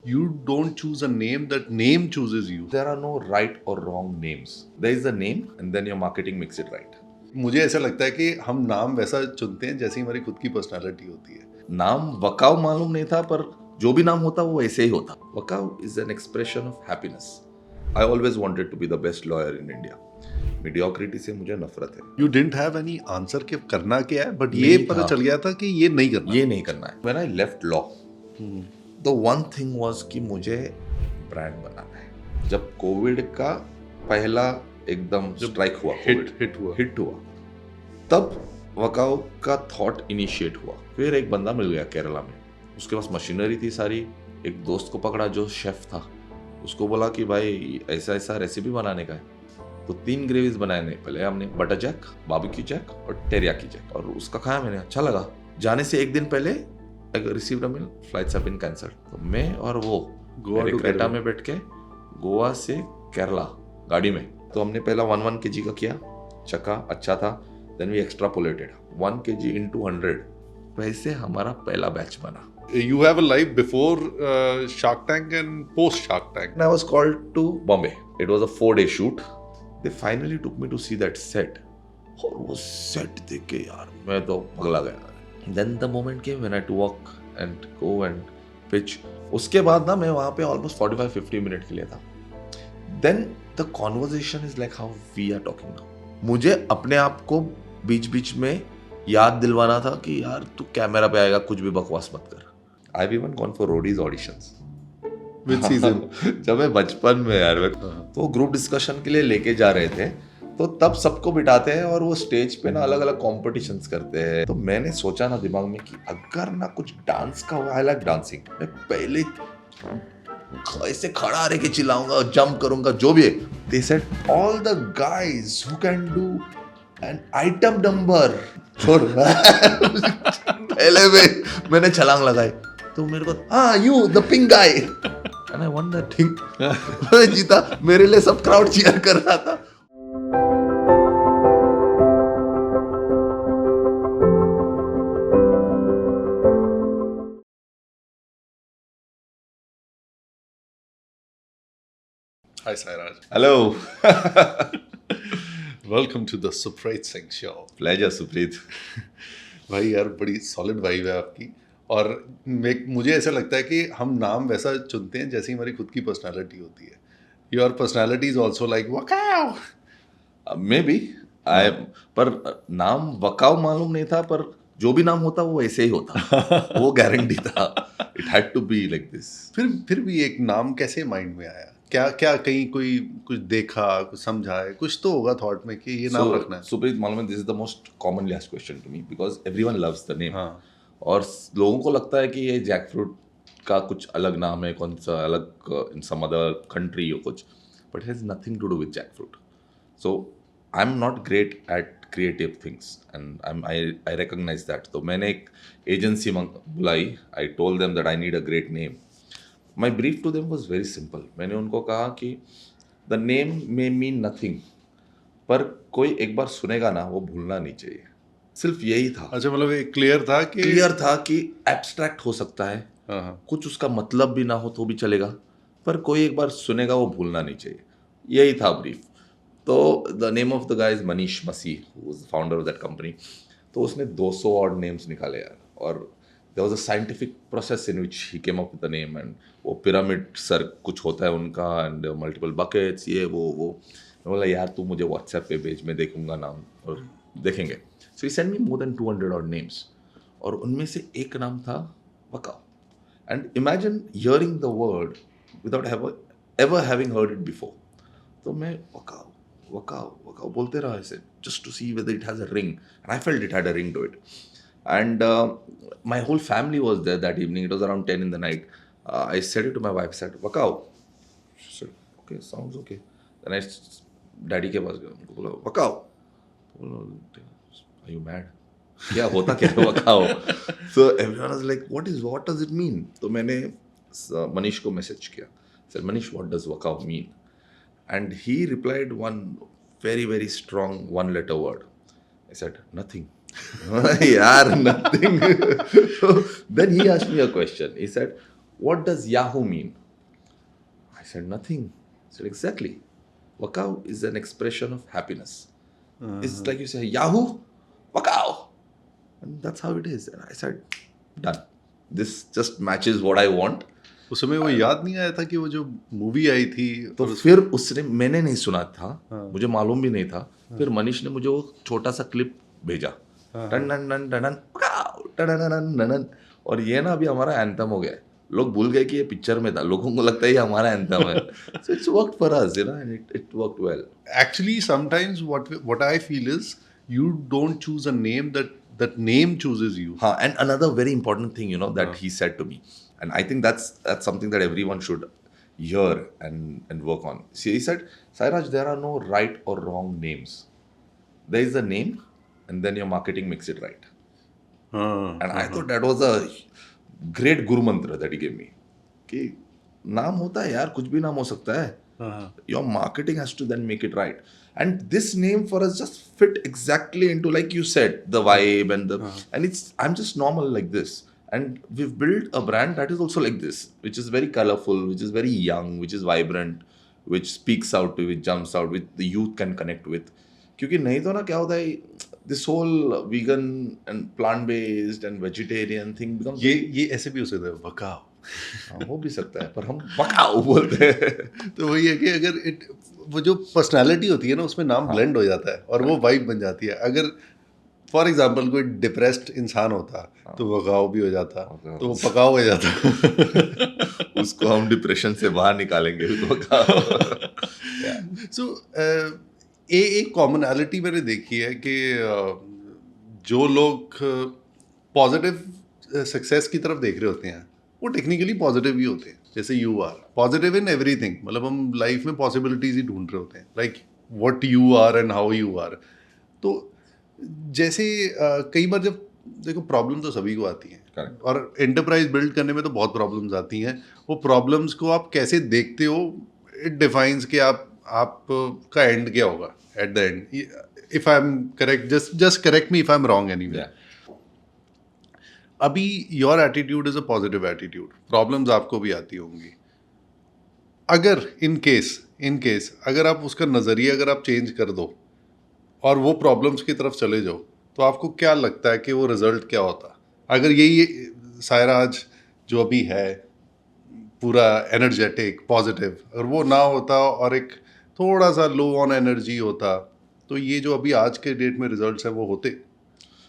You don't choose a name, that name chooses you. There are no right or wrong names. There is a name and then your marketing makes it right. मुझे ऐसा लगता है कि हम नाम वैसा चुनते हैं जैसी हमारी खुद की पर्सनालिटी होती है. नाम वकाव मालूम नहीं था, पर जो भी नाम होता वो ऐसे ही होता. Wakao is an expression of happiness. I always wanted to be the best lawyer in India. Mediocrity से मुझे नफरत है. You didn't have any answer कि करना क्या है, बट ये पता चल गया था कि ये नहीं करना. ये नहीं करना है. When I left law, the one thing was कि मुझे ब्रांड बनाना है. जब कोविड का पहला एकदम स्ट्राइक हुआ, हिट हुआ, तब वकाओ का थॉट इनिशिएट हुआ. फिर एक बंदा मिल गया केरला में, उसके पास मशीनरी थी सारी. एक दोस्त को पकड़ा जो शेफ था, उसको बोला कि भाई ऐसा ऐसा रेसिपी बनाने का है. तो 3 ग्रेवीज बनाए. नहीं, पहले हमने बटर जैक, बारबेक्यू जैक और टेरियाकी जैक, और उसका खाया मैंने, अच्छा लगा. जाने से एक दिन पहले received a mail, flights have been cancelled. तो मैं और वो क्रेटा में बैठ के गोवा से केरला गाड़ी में, तो हमने पहला 1 kg का किया, चका अच्छा था. Then we extrapolated 1 kg into 100. वैसे हमारा पहला बैच बना. You have a life before Shark Tank and post Shark Tank. And I was called to Bombay. It was a 4-day shoot. They finally took me to see that set. और वो set देख के यार मैं तो पगला गया. Then the moment came when I had to walk and go and pitch. उसके बाद ना मैं वहाँ पे almost 45-50 मिनट के लिए था. Then the conversation is like how we are talking now. मुझे अपने आप को बीच बीच में याद दिलवाना था कि यार तू कैमरा पे आएगा, कुछ भी बकवास मत कर. I've even gone for roadies auditions. Which season? जब मैं बचपन में यार, तो ग्रुप डिस्कशन के लिए लेके जा रहे थे, तो तब सबको बिठाते हैं और वो स्टेज पे ना अलग अलग कॉम्पिटिशन्स करते हैं. तो मैंने सोचा ना दिमाग में कि अगर ना कुछ डांस का हुआ, आई लाइक डांसिंग, मैं पहले ऐसे खड़ा रह के चिल्लाऊंगा, जंप करूंगा, जो भी है. They said all the guys who can do an item number. छोड़. पहले में मैंने छलांग लगाई, तो मेरे को you the pink guy, and I one that thing. मैं जीता. मेरे लिए सब क्राउड चीयर कर रहा था. Hi Sairaj. Hello. Welcome to the Supreet Singh Show. Pleasure Supreet. भाई यार बड़ी सॉलिड वाइब है आपकी. और मुझे ऐसा लगता है कि हम नाम वैसा चुनते हैं जैसी हमारी खुद की पर्सनालिटी होती है. Your personality is also like Wakao. Maybe I, पर नाम वकाव मालूम नहीं था, पर जो भी नाम होता वो ऐसे ही होता. वो गारंटी था. It had to be like this. फिर भी एक नाम कैसे माइंड में आया? क्या कहीं कोई कुछ देखा, कुछ समझा है, कुछ तो होगा थॉट में कि ये नाम रखना है. सुप्रीत मालूम है, this is the most commonly asked question to me, because everyone loves the name. और लोगों को लगता है कि ये जैक फ्रूट का कुछ अलग नाम है, कौन सा अलग इन सम अदर कंट्री और कुछ, but has nothing to do with jackfruit. So I am not great at creative things and I recognise that. तो मैंने एक एजेंसी बुलाई. I told them that I need a great name. My brief to them was very simple. मैंने उनको कहा कि the name may mean nothing, पर कोई एक बार सुनेगा ना, वो भूलना नहीं चाहिए. सिर्फ यही था. अच्छा, मतलब एक क्लियर था कि एब्स्ट्रैक्ट हो सकता है, कुछ उसका मतलब भी ना हो तो भी चलेगा, पर कोई एक बार सुनेगा वो भूलना नहीं चाहिए. यही था ब्रीफ. तो the name of the guy is Manish Masih, who was the founder of that company. तो उसने 200 ऑड नेम्स निकाले यार. और there was a scientific process in which he came up with the name. And वो pyramid sir कुछ होता है उनका, and multiple buckets, ये वो. मैं बोला यार तू मुझे व्हाट्सएप पे भेज, मैं देखूंगा नाम और देखेंगे. So he sent me more than 200 odd names. और उनमें से एक नाम था वकाव. And imagine hearing the word without ever having heard it before. तो मैं वकाव बोलते रहा ऐसे, just to see whether it has a ring. And I felt it had a ring to it. And my whole family was there that evening. It was around 10 in the night. I said it to my wife, said, Wakaw. She said, okay, sounds okay. Then I, daddy के पास गया, उनको बोला, Wakaw. Are you mad? क्या होता क्या है Wakaw? So everyone was like, what does it mean? तो मैंने मनीष को मैसेज किया. Said, Manish, what does Wakaw mean? And he replied one very, very strong one-letter word. I said, nothing. यार nothing. Then he asked me a question. He said, what does Yahoo mean? I said, nothing. I said, exactly. Wakao is an expression of happiness. It's like you say, Yahoo, Wakao. And that's how it is. And I said, done. This just matches what I want. उस समय वो याद नहीं आया था कि वो जो मूवी आई थी तो फिर उसने, मैंने नहीं सुना था, मुझे मालूम भी नहीं था, फिर मनीष ने मुझे वो छोटा सा क्लिप भेजा, टन टन टन टन टन टन टन, और ये ना अभी हमारा एंथम हो गया है. लोग भूल गए कि ये पिक्चर में था, लोगों को लगता है ये हमारा एंथम है. So it's worked for us, you know, and it worked well. Actually, sometimes what I feel is you don't choose a name, that name chooses you. हाँ, and another very important thing, you know, that he said to me, and I think that's something that everyone should hear and work on. See, he said, Sairaj, there are no right or wrong names. There is a name, and then your marketing makes it right. And I thought that was a great guru mantra that he gave me. कि नाम होता है यार, कुछ भी नाम हो सकता है. Your marketing has to then make it right. And this name for us just fit exactly into, like you said, the vibe and the and I'm just normal like this. And we've built a brand that is also like this, which is very colorful, which is very young, which is vibrant, which speaks out to, which jumps out, which the youth can connect with. क्योंकि नहीं तो ना क्या होता है, this whole vegan and plant-based and vegetarian thing becomes. ये ऐसे भी हो सकता है, वकाओ. हाँ, हो भी सकता है, पर हम वकाओ बोलते हैं. तो वही है कि अगर वो जो पर्सनालिटी होती है ना, उसमें नाम ब्लेंड हो जाता है और वो वाइब बन जाती है. अगर फॉर एग्जाम्पल कोई डिप्रेस्ड इंसान होता तो वकाओ भी हो जाता, तो वो पकाओ हो जाता. उसको हम डिप्रेशन से बाहर निकालेंगे. सो एक कॉमनैलिटी मैंने देखी है कि जो लोग पॉजिटिव सक्सेस की तरफ देख रहे होते हैं वो टेक्निकली पॉजिटिव ही होते हैं. जैसे you are positive in everything, मतलब हम लाइफ में पॉसिबिलिटीज ही ढूंढ रहे होते हैं, like what you are and how you are. तो जैसे कई बार जब देखो प्रॉब्लम तो सभी को आती हैं. Correct. और एंटरप्राइज बिल्ड करने में तो बहुत प्रॉब्लम्स आती हैं. वो प्रॉब्लम्स को आप कैसे देखते हो, इट डिफाइंस कि आप का एंड क्या होगा at the end. If I am correct, just correct me if I am wrong anyway. अभी your attitude is a positive attitude, problems आपको भी आती होंगी. अगर इन केस अगर आप उसका नज़रिया अगर आप चेंज कर दो और वो प्रॉब्लम्स की तरफ चले जाओ, तो आपको क्या लगता है कि वो रिजल्ट क्या होता? अगर यही सायराज जो अभी है पूरा एनर्जेटिक पॉजिटिव, अगर वो ना होता और एक थोड़ा सा लो ऑन एनर्जी होता, तो ये जो अभी आज के डेट में रिजल्ट्स हैं वो होते.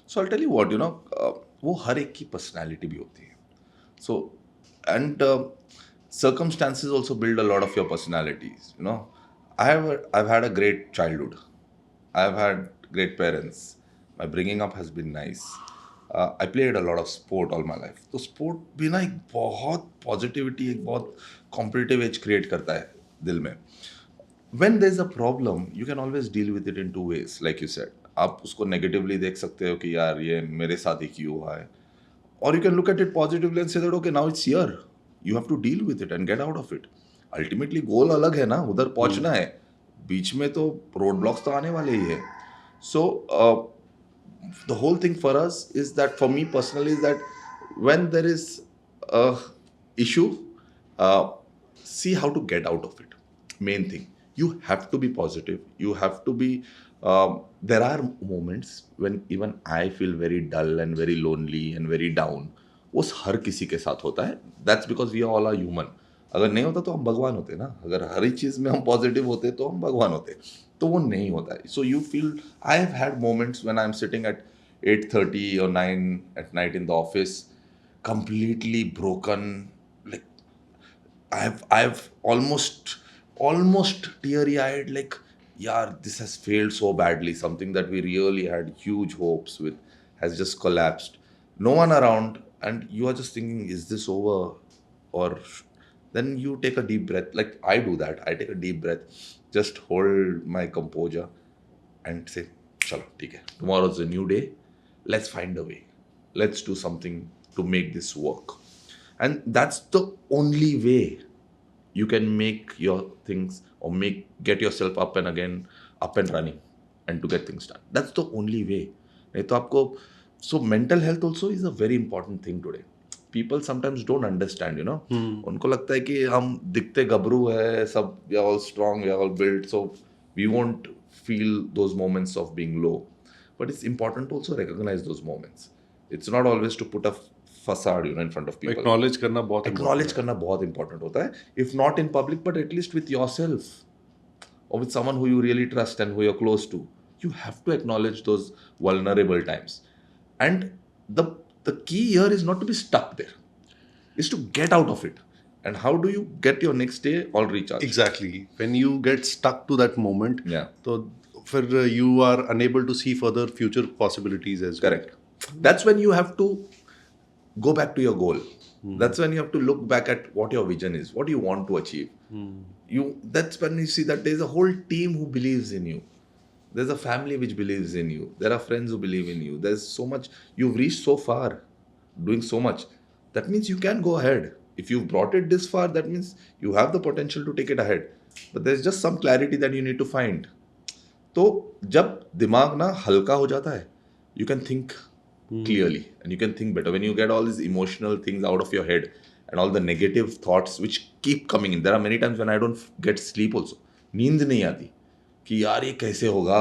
So I tell you what, you know, वो हर एक की पर्सनालिटी भी होती है. So and circumstances also build a lot of your personalities, you know. I've had a great childhood. I've had great parents. My bringing up has been nice. I played a lot of sport all my life. तो sport भी ना एक बहुत positivity, एक बहुत competitive edge create करता है दिल में. When there's a problem, you can always deal with it in two ways, like you said. आप उसको negatively देख सकते हो कि यार ये मेरे साथ ही क्यों हुआ है, or you can look at it positively and say that okay, now it's here. You have to deal with it and get out of it. Ultimately गोल अलग है ना, उधर पहुंचना है, बीच में तो रोड ब्लॉक्स तो आने वाले ही है. So the whole thing for us is that, for me personally, is that when there is a issue, see how to get out of it. Main thing, you have to be positive. You have to be there are moments when even I feel very dull and very lonely and very down. वो हर किसी के साथ होता है. That's because we all are human. अगर नहीं होता तो हम भगवान होते ना. अगर हर एक चीज़ में हम पॉजिटिव होते तो हम भगवान होते. तो वो नहीं होता है. So you feel, I have had moments when I am sitting at 8:30 or 9 at night in the office, completely broken. Like I've almost teary-eyed, like, yaar, this has failed so badly. Something that we really had huge hopes with has just collapsed. No one around. And you are just thinking, is this over? Or then you take a deep breath. Like I do that. I take a deep breath, just hold my composure and say, chalo, theek hai. Tomorrow's a new day. Let's find a way. Let's do something to make this work. And that's the only way you can make your things, or get yourself up and running and to get things done. That's the only way. नहीं तो आपको. So mental health also is a very important thing today. people sometimes don't understand, you know. उनको लगता है कि हम दिखते गबरू है, सब we are all strong, we are all built, so we won't feel those moments of being low. But it's important to also recognize those moments. It's not always to put a facade, you know, in front of people. Acknowledge करना बहुत Acknowledge करना बहुत important होता है. If not in public, but at least with yourself or with someone who you really trust and who you're close to. You have to acknowledge those vulnerable times. And the key here is not to be stuck there. Is to get out of it. And how do you get your next day all recharged? Exactly. When you get stuck to that moment, Yeah. तो फिर you are unable to see further future possibilities as well. Correct. That's when you have to go back to your goal. That's when you have to look back at what your vision is, what you want to achieve. That's when you see that there's a whole team who believes in you. There's a family which believes in you. There are friends who believe in you. There's so much. You've reached so far, doing so much. That means you can go ahead. If you've brought it this far, that means you have the potential to take it ahead. But there's just some clarity that you need to find. तो जब दिमाग ना हल्का हो जाता है, you can think clearly and you can think better. When you get all these emotional things out of your head and all the negative thoughts which keep coming in. There are many times when I don't get sleep also. नींद नहीं आती कि यार ये कैसे होगा,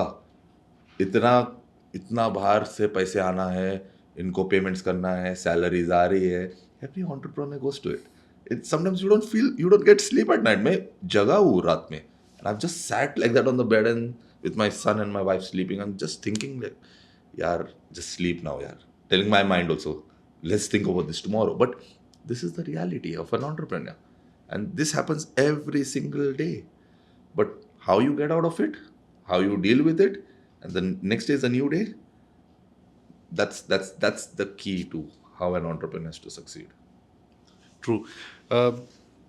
इतना बाहर से पैसे आना है, इनको पेमेंट्स करना है, सैलरीज आ रही है. Every entrepreneur goes to it. It's sometimes you don't get sleep at night. मैं जगा हूँ रात में and I've just sat like that on the bed and with my son and my wife sleeping. I'm just thinking like, yaar, just sleep now, yaar. Telling my mind also, let's think about this tomorrow. But this is the reality of an entrepreneur. And this happens every single day. But how you get out of it, how you deal with it, and the next day is a new day, that's the key to how an entrepreneur has to succeed. True.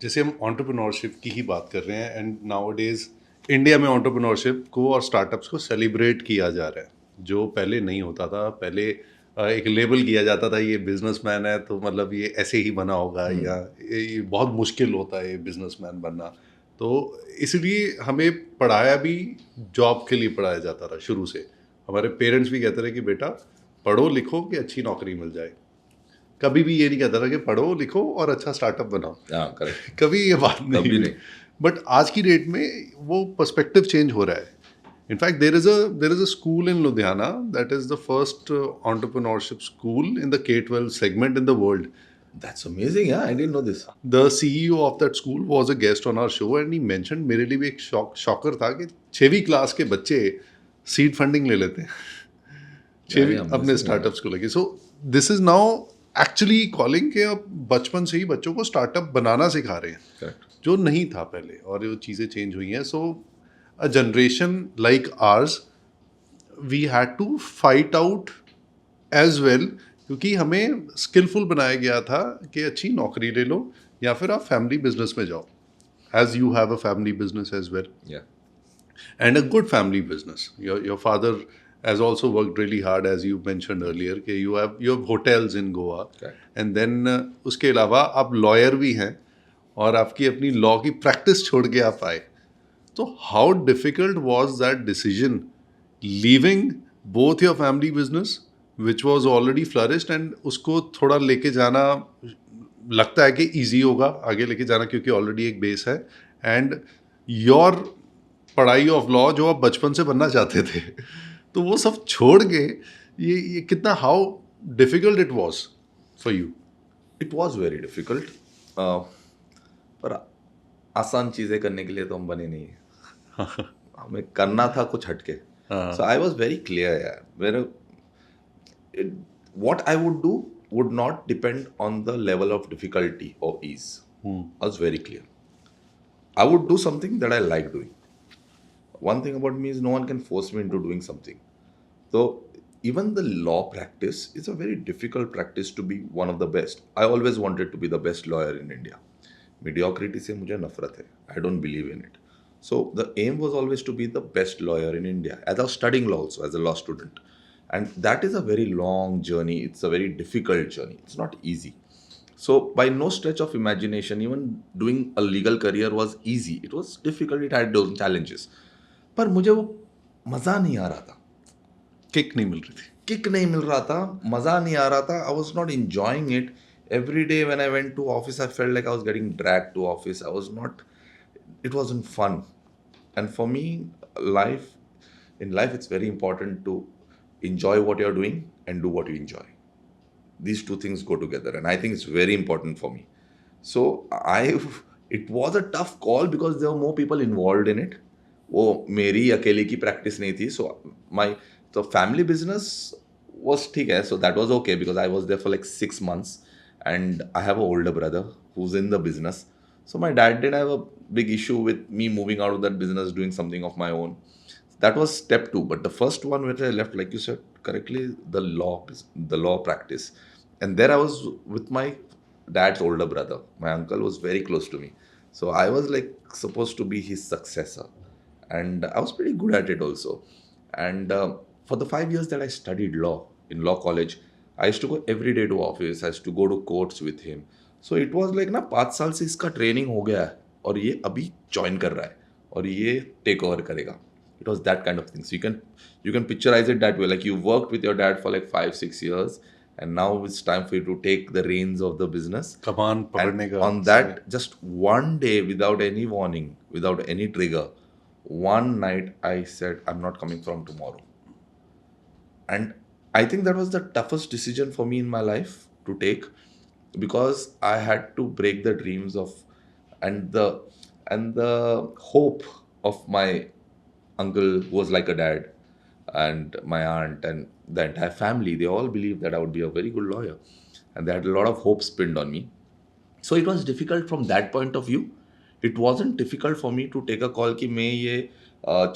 जैसे हम entrepreneurship की ही बात कर रहे हैं and nowadays India में entrepreneurship को और स्टार्टअप्स को सेलिब्रेट किया जा रहा है, जो पहले नहीं होता था. पहले एक लेबल किया जाता था ये बिजनेसमैन है तो मतलब ये ऐसे ही बना होगा या ये बहुत मुश्किल होता है ये बिजनेसमैन बनना. तो इसलिए हमें पढ़ाया भी जॉब के लिए पढ़ाया जाता था शुरू से. हमारे पेरेंट्स भी कहते रहे कि बेटा पढ़ो लिखो कि अच्छी नौकरी मिल जाए. कभी भी ये नहीं कहता था कि पढ़ो लिखो और अच्छा स्टार्टअप बनाओ. करेक्ट. कभी ये बात नहीं. बट आज की डेट में वो पर्सपेक्टिव चेंज हो रहा है. In fact there is a school in Ludhiana that is the first entrepreneurship school in the K-12 segment in the world. That's amazing. Yeah, I didn't know this. The CEO of that school was a guest on our show and he mentioned, मेरे लिए भी एक shocker था कि 6वीं class के बच्चे seed funding ले लेते हैं 6वीं अपने स्टार्टअप्स को लगे. So this is now actually calling के अब बचपन से ही बच्चों को स्टार्टअप बनाना सिखा रहे हैं. Correct. जो नहीं था पहले और ये चीज़ें चेंज हुई हैं. So a generation like ours we had to fight out as well, क्योंकि हमें स्किलफुल बनाया गया था कि अच्छी नौकरी ले लो या फिर आप फैमिली बिजनेस में जाओ, as you have a family business as well and a good family business. Your father has also worked really hard, as you mentioned earlier, कि you have hotels in Goa. And then उसके अलावा आप lawyer भी हैं और आपकी अपनी law की प्रैक्टिस छोड़ के आप आए. तो how difficult was that decision leaving both your family business which was already flourished and उसको थोड़ा लेके जाना लगता है कि easy होगा आगे लेके जाना क्योंकि ऑलरेडी एक बेस है, एंड योर पढ़ाई ऑफ लॉ जो आप बचपन से बनना चाहते थे तो वो सब छोड़ के ये कितना how difficult it was for you? It was very difficult. पर आसान चीज़ें करने के लिए तो हम बने नहीं हैं. हमें करना था कुछ हटके. सो आई वाज वेरी क्लियर यार. मेरे what I would do would not depend on the level of difficulty or ease. I was very clear. I would do something that I like doing. One thing about me is no one can force me into doing something. So even the law practice is a very difficult practice to be one of the best. I always wanted to be the best lawyer in India. Mediocrity से मुझे नफरत है. I don't believe in it. So the aim was always to be the best lawyer in India. As I was studying law also, as a law student. And that is a very long journey. It's a very difficult journey. It's not easy. So by no stretch of imagination, even doing a legal career was easy. It was difficult. It had those challenges. पर मुझे वो मज़ा नहीं आ रहा था. Kick नहीं मिल रही थी. किक नहीं मिल रहा था, मज़ा नहीं आ रहा था. I was not enjoying it. Every day when I went to office, I felt like I was getting dragged to office. I was not, it wasn't fun. And for me, life, in life, it's very important to enjoy what you're doing and do what you enjoy. These two things go together, and I think it's very important for me. So it was a tough call because there were more people involved in it. वो मेरी अकेले की practice नहीं थी. So my the family business was ठीक है. So that was okay because I was there for like 6 months, and I have an older brother who's in the business. So my dad didn't have a big issue with me moving out of that business, doing something of my own. That was step 2. But the first one which I left, like you said correctly, the law practice. And there I was with my dad's older brother. My uncle was very close to me. So I was like supposed to be his successor. And I was pretty good at it also. And for the 5 years that I studied law in law college, I used to go every day to office. I used to go to courts with him. So it was like ना 5 साल से इसका training हो गया है और ये अभी ज्वाइन कर रहा है और ये टेक ओवर करेगा. It was that kind of thing. So you can picturize it that way. Like you worked with your dad for like 5-6 years, and now it's time for you to take the reins of the business. कमान पकड़ने का. On that, just one day, without any warning, without any trigger, one night I said, I'm not coming from tomorrow. And I think that was the toughest decision for me in my life to take, because I had to break the dreams of and the hope of my uncle, who was like a dad, and my aunt and the entire family. They all believed that I would be a very good lawyer, and they had a lot of hopes pinned on me. So it was difficult from that point of view. It wasn't difficult for me to take a call कि मैं ये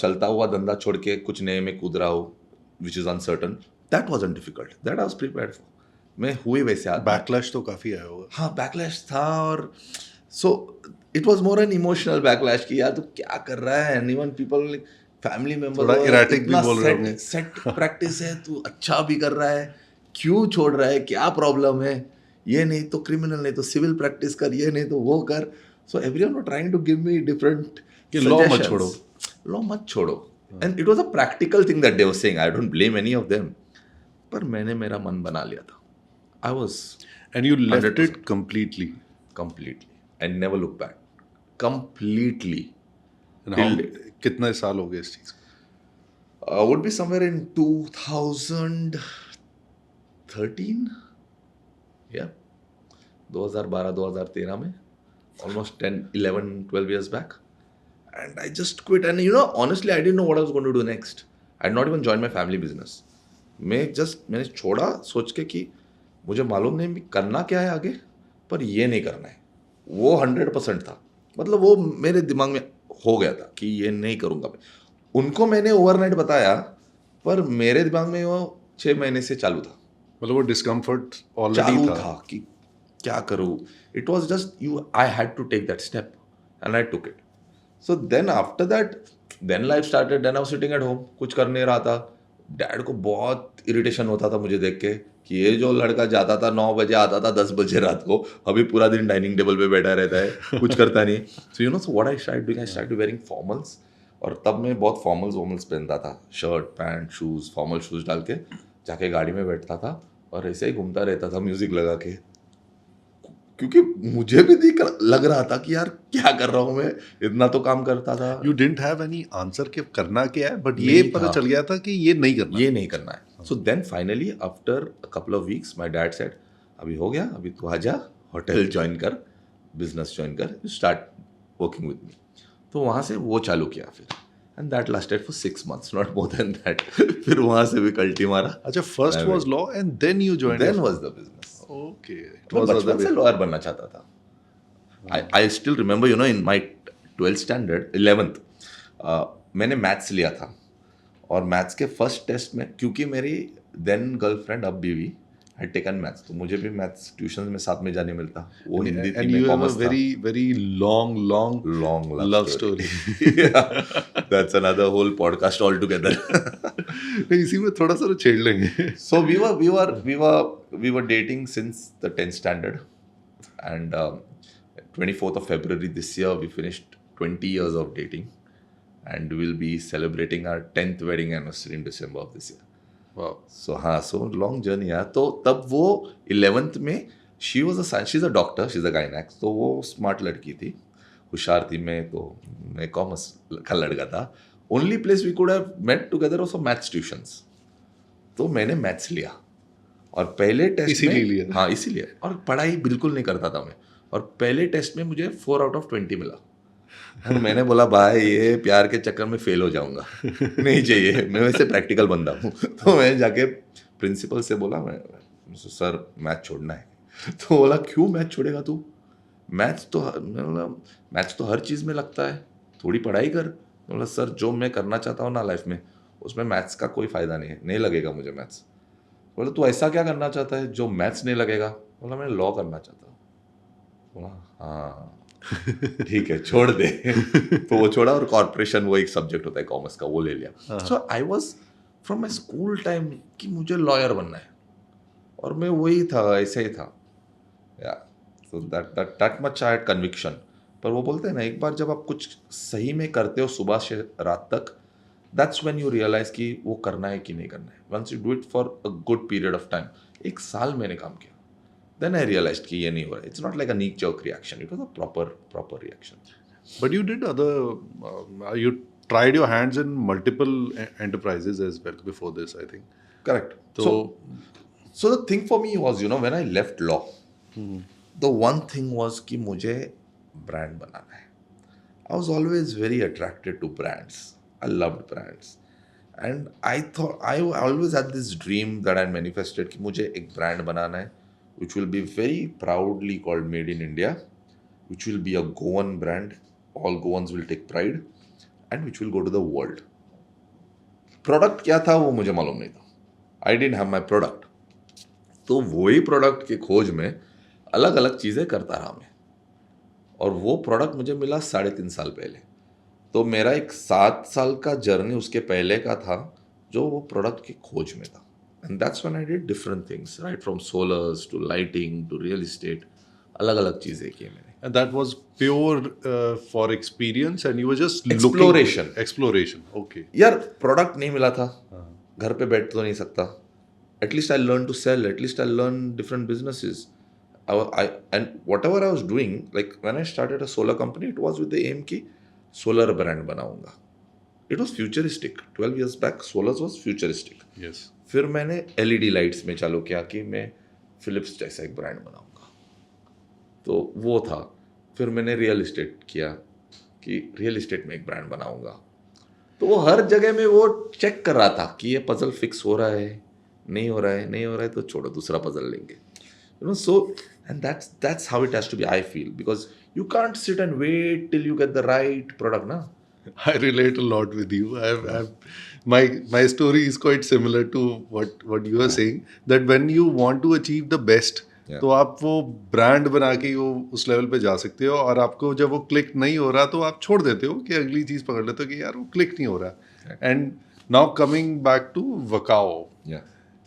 चलता हुआ धंधा छोड़ के कुछ नए में कूद रहा हूँ, which is uncertain. That wasn't difficult. That I was prepared for. मैं हुए वैसे आदमी. बैकलैश तो काफी आया होगा. हाँ, बैकलैश था. और so it was more an emotional backlash कि यार तू क्या कर रहा है. And even people like family members थोड़ा erratic भी बोल रहे होंगे. सेट प्रैक्टिस है, तू अच्छा भी कर रहा है, क्यों छोड़ रहा है, क्या प्रॉब्लम है, ये नहीं तो क्रिमिनल, नहीं तो सिविल प्रैक्टिस कर, ये नहीं तो वो कर. So everyone were trying to give me different law मत suggestions. छोड़ो. Law मत छोड़ो. And it was a practical thing that they were saying. I don't blame any of them. पर मैंने मेरा मन बना लिया था. I was. And you left 100%. it completely. Completely. And never look back. Completely. And how, कितने साल हो गए इस चीज को? Would be somewhere in 2013. Yeah. 2012-2013 में. Almost 10, 11, 12 years back. And I just quit. And honestly, I didn't know what I was going to do next. I had not even joined my family business. मैंने छोड़ा सोच के कि मुझे मालूम नहीं करना क्या है आगे, पर ये नहीं करना है. वो 100% था. मतलब वो मेरे दिमाग में हो गया था कि ये नहीं करूँगा मैं. उनको मैंने ओवरनाइट बताया, पर मेरे दिमाग में वो 6 महीने से चालू था. मतलब वो डिस्कम्फर्ट ऑलरेडी चालू था. था कि क्या करूँ. It was just I had to take that step, and I took it. So then after that, then life started. Then I was sitting at home, कुछ कर नहीं रहा था. डैड को बहुत इरिटेशन होता था मुझे देख के कि ये जो लड़का जाता था 9 बजे, आता था 10 बजे रात को, अभी पूरा दिन डाइनिंग टेबल पे बैठा रहता है, कुछ करता नहीं. So so what I started doing, I started wearing formals. और तब मैं बहुत फॉर्मल्स पहनता था. Shirt, pant, shoes, formal shoes डाल के जाके गाड़ी में बैठता था और ऐसे ही घूमता रहता था म्यूजिक लगा के. क्योंकि मुझे भी लग रहा था कि यार क्या कर रहा हूँ मैं, इतना तो काम करता था. You didn't have any answer कि करना क्या है, but ये पता चल गया था कि ये नहीं करना. ये नहीं करना है. So then finally after a couple of weeks my dad said, अभी हो गया, अभी तू आजा, होटल ज्वाइन कर, बिजनेस ज्वाइन कर, you start working with me. तो वहाँ से वो चालू किया फिर. And that lasted for 6 months, not more than that. फिर वहाँ से भी कल्टी मारा. अच्छा, first was law and then you joined. Then was the business. Okay. मैं बचपन से लॉयर बनना चाहता था. I still remember, in my 12th standard, 11th, मैंने मैथ्स लिया था. और मैथ्स के फर्स्ट टेस्ट में, क्योंकि मेरी देन गर्लफ्रेंड, अब बीवी, had taken मैथ्स, तो मुझे भी मैथ्स ट्यूशन में साथ में जाने मिलता. वो हिंदी थी, मैं कॉमर्स था. very long love story. Yeah, that's another whole podcast altogether. इसी में थोड़ा सा छेड़ लेंगे. So we were dating since the 10th standard, and 24th of February this year we finished 20 years of dating, and we'll be celebrating our 10th wedding anniversary in December of this year. Wow. So long journey है. तो तब वो 11th में she is a doctor, she is a gynaec, तो वो smart लड़की थी, होशियार थी। मैं कॉमर्स का लड़का था। Only place we could have met together was for maths tuitions. तो मैंने मैथ्स लिया और पहले टेस्ट में, इसीलिए लिया। हाँ इसीलिए, और पढ़ाई बिल्कुल नहीं करता था मैं, और पहले टेस्ट में मुझे 4/20 मिला। और मैंने बोला भाई ये प्यार के चक्कर में फेल हो जाऊंगा, नहीं चाहिए, मैं वैसे प्रैक्टिकल बंदा हूँ। तो मैं जाके प्रिंसिपल से बोला, मैं सर मैथ छोड़ना है। तो बोला क्यों मैथ छोड़ेगा तू, मैथ्स तो मैं बोला मैथ्स तो हर चीज़ में लगता है, थोड़ी पढ़ाई कर। बोला सर जो मैं करना चाहता हूँ ना लाइफ में, उसमें मैथ्स का कोई फ़ायदा नहीं है, नहीं लगेगा मुझे मैथ्स। बोला तू ऐसा क्या करना चाहता है जो मैथ्स नहीं लगेगा। बोला मैं लॉ करना चाहता हूँ। बोला हाँ ठीक है छोड़ दे। तो वो छोड़ा, और कॉर्पोरेशन वो एक सब्जेक्ट होता है कॉमर्स का, वो ले लिया। So I was from my school time कि मुझे लॉयर बनना है, और मैं वही था, ऐसे ही था या। So that much I had conviction. पर वो बोलते हैं ना, एक बार जब आप कुछ सही में करते हो सुबह से रात तक, दैट्स व्हेन यू रियलाइज कि वो करना है कि नहीं करना है। Once you do it for a good period of time, 1 साल मैंने काम किया, देन आई रियलाइज्ड कि ये नहीं हो रहा है। It's not like a knee jerk reaction, it was a proper reaction. But you did other, you tried your hands in multiple enterprises as well before this, I think. Correct. So, So the thing for me was, when I left law, the one thing was कि मुझे brand बनाना है. I was always very attracted to brands. I loved brands. And I thought, I always had this dream that I manifested कि मुझे एक brand बनाना है, which will be very proudly called Made in India, which will be a Goan brand. All Goans will take pride, and which will go to the world. Product क्या था वो मुझे मालूम नहीं था, I didn't have my product. तो वही product की खोज में अलग अलग चीज़ें करता रहा मैं, और वो प्रोडक्ट मुझे मिला 3.5 साल पहले। तो मेरा एक 7 साल का जर्नी उसके पहले का था, जो वो प्रोडक्ट की खोज में था। And that's when I did different things, right from solars to lighting to real estate, अलग अलग चीज़ें की मैंने। and that was pure for experience, and you were just Exploration. Exploration. Okay. यार प्रोडक्ट नहीं मिला था, घर पे बैठ तो नहीं सकता, at least I learn to sell, at least I learn different businesses. And whatever I was doing, like when I started a solar company, it was with the aim की सोलर ब्रांड बनाऊंगा। It was futuristic, 12 years back solar was futuristic. Yes. फिर मैंने LED lights में चालू किया कि मैं Philips जैसा एक ब्रांड बनाऊंगा, तो वो था। फिर मैंने रियल इस्टेट किया कि रियल इस्टेट में एक ब्रांड बनाऊंगा। तो वो हर जगह में वो चेक कर रहा था कि ये पजल फिक्स हो रहा है, नहीं हो रहा है, नहीं हो रहा है तो छोड़ो, दूसरा पजल लेंगे। So and that's how it has to be, I feel, because you can't sit and wait till you get the right product ना। I relate a lot with you. My story is quite similar to what you are saying. That when you want to achieve the best, Yeah. तो आप वो brand बना के ही वो उस level पे जा सकते हो, और आपको जब वो क्लिक नहीं हो रहा तो आप छोड़ देते हो कि अगली चीज़ पकड़ लेते हो कि यार वो क्लिक नहीं हो रहा। And now coming back to Wakao,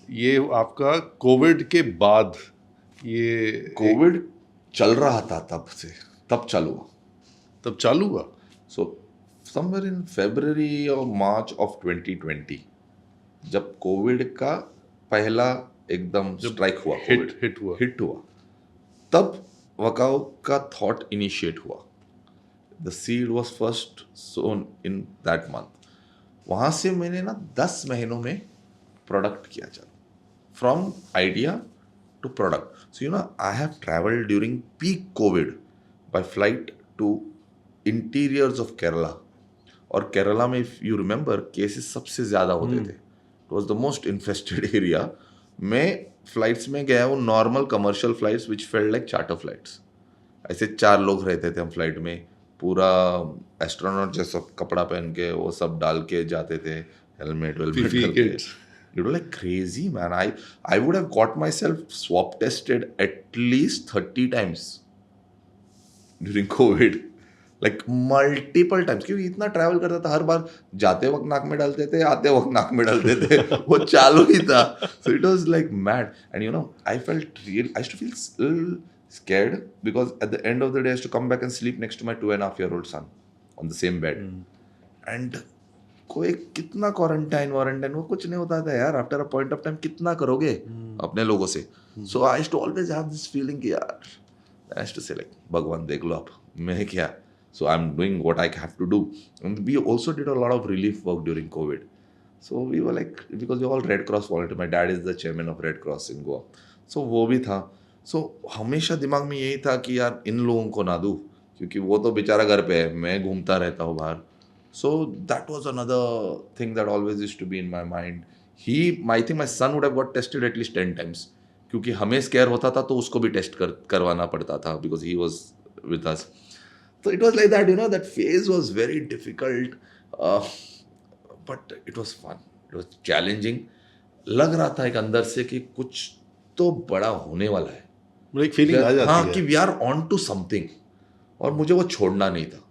ये आपका कोविड के बाद, ये कोविड चल रहा था तब चालू हुआ। सो समवेयर इन February और March of 2020, जब कोविड का पहला एकदम स्ट्राइक हुआ, हिट हुआ, तब वकाओ का थॉट इनिशिएट हुआ। The seed was first sown in that month. वहाँ से मैंने ना 10 महीनों में प्रोडक्ट किया चालू, from idea to product. So, I have traveled during peak COVID by flight to interiors of Kerala. और केरला में, if you remember, केसेस सबसे ज़्यादा होते थे। It was the most infested area. मैं फ्लाइट्स में गया हूँ, नॉर्मल कमर्शियल फ्लाइट्स विच फेल्ट लाइक चार्टर फ्लाइट्स। ऐसे 4 लोग रहते थे हम फ्लाइट में, पूरा एस्ट्रोनॉट जैसा कपड़ा पहन के वो सब डाल के जाते थे, helmet वेलमेट। It was like crazy, man. I would have got myself swab tested at least 30 times during COVID, like multiple times, क्योंकि इतना ट्रैवल करता था, हर बार जाते वक्त नाक में डालते थे, आते वक्त नाक में डालते थे, वो चालू ही था। So it was like mad, and I used to feel little scared, because at the end of the day I used to come back and sleep next to my 2.5-year-old son on the same bed, and कोई कितना quarantine वारंटाइन वो कुछ नहीं होता था यार. After a point of time कितना करोगे अपने लोगों से. So I used to always have this feeling कि यार I used to say like भगवान देख लो आप मैं क्या. So I am doing what I have to do. And we also did a lot of relief work during Covid. So we were like because we all Red Cross volunteer. My dad is the chairman of red cross in Goa. सो वो भी था. सो हमेशा दिमाग में यही था कि यार इन लोगों को ना दूं क्योंकि वो तो बेचारा घर पे है, मैं घूमता रहता हूँ बाहर. So that was another thing that always used to be in my mind. I think my son would have got tested at least 10 times. क्योंकि हमें स्केयर होता था तो उसको भी टेस्ट करवाना पड़ता था because he was with us. So it was like that, you know, that phase was very difficult, but it was fun. It was challenging. लग रहा था एक अंदर से कि कुछ तो बड़ा होने वाला है. मतलब एक फीलिंग आ जाती हाँ है कि we are on to something. और मुझे वो छोड़ना नहीं था.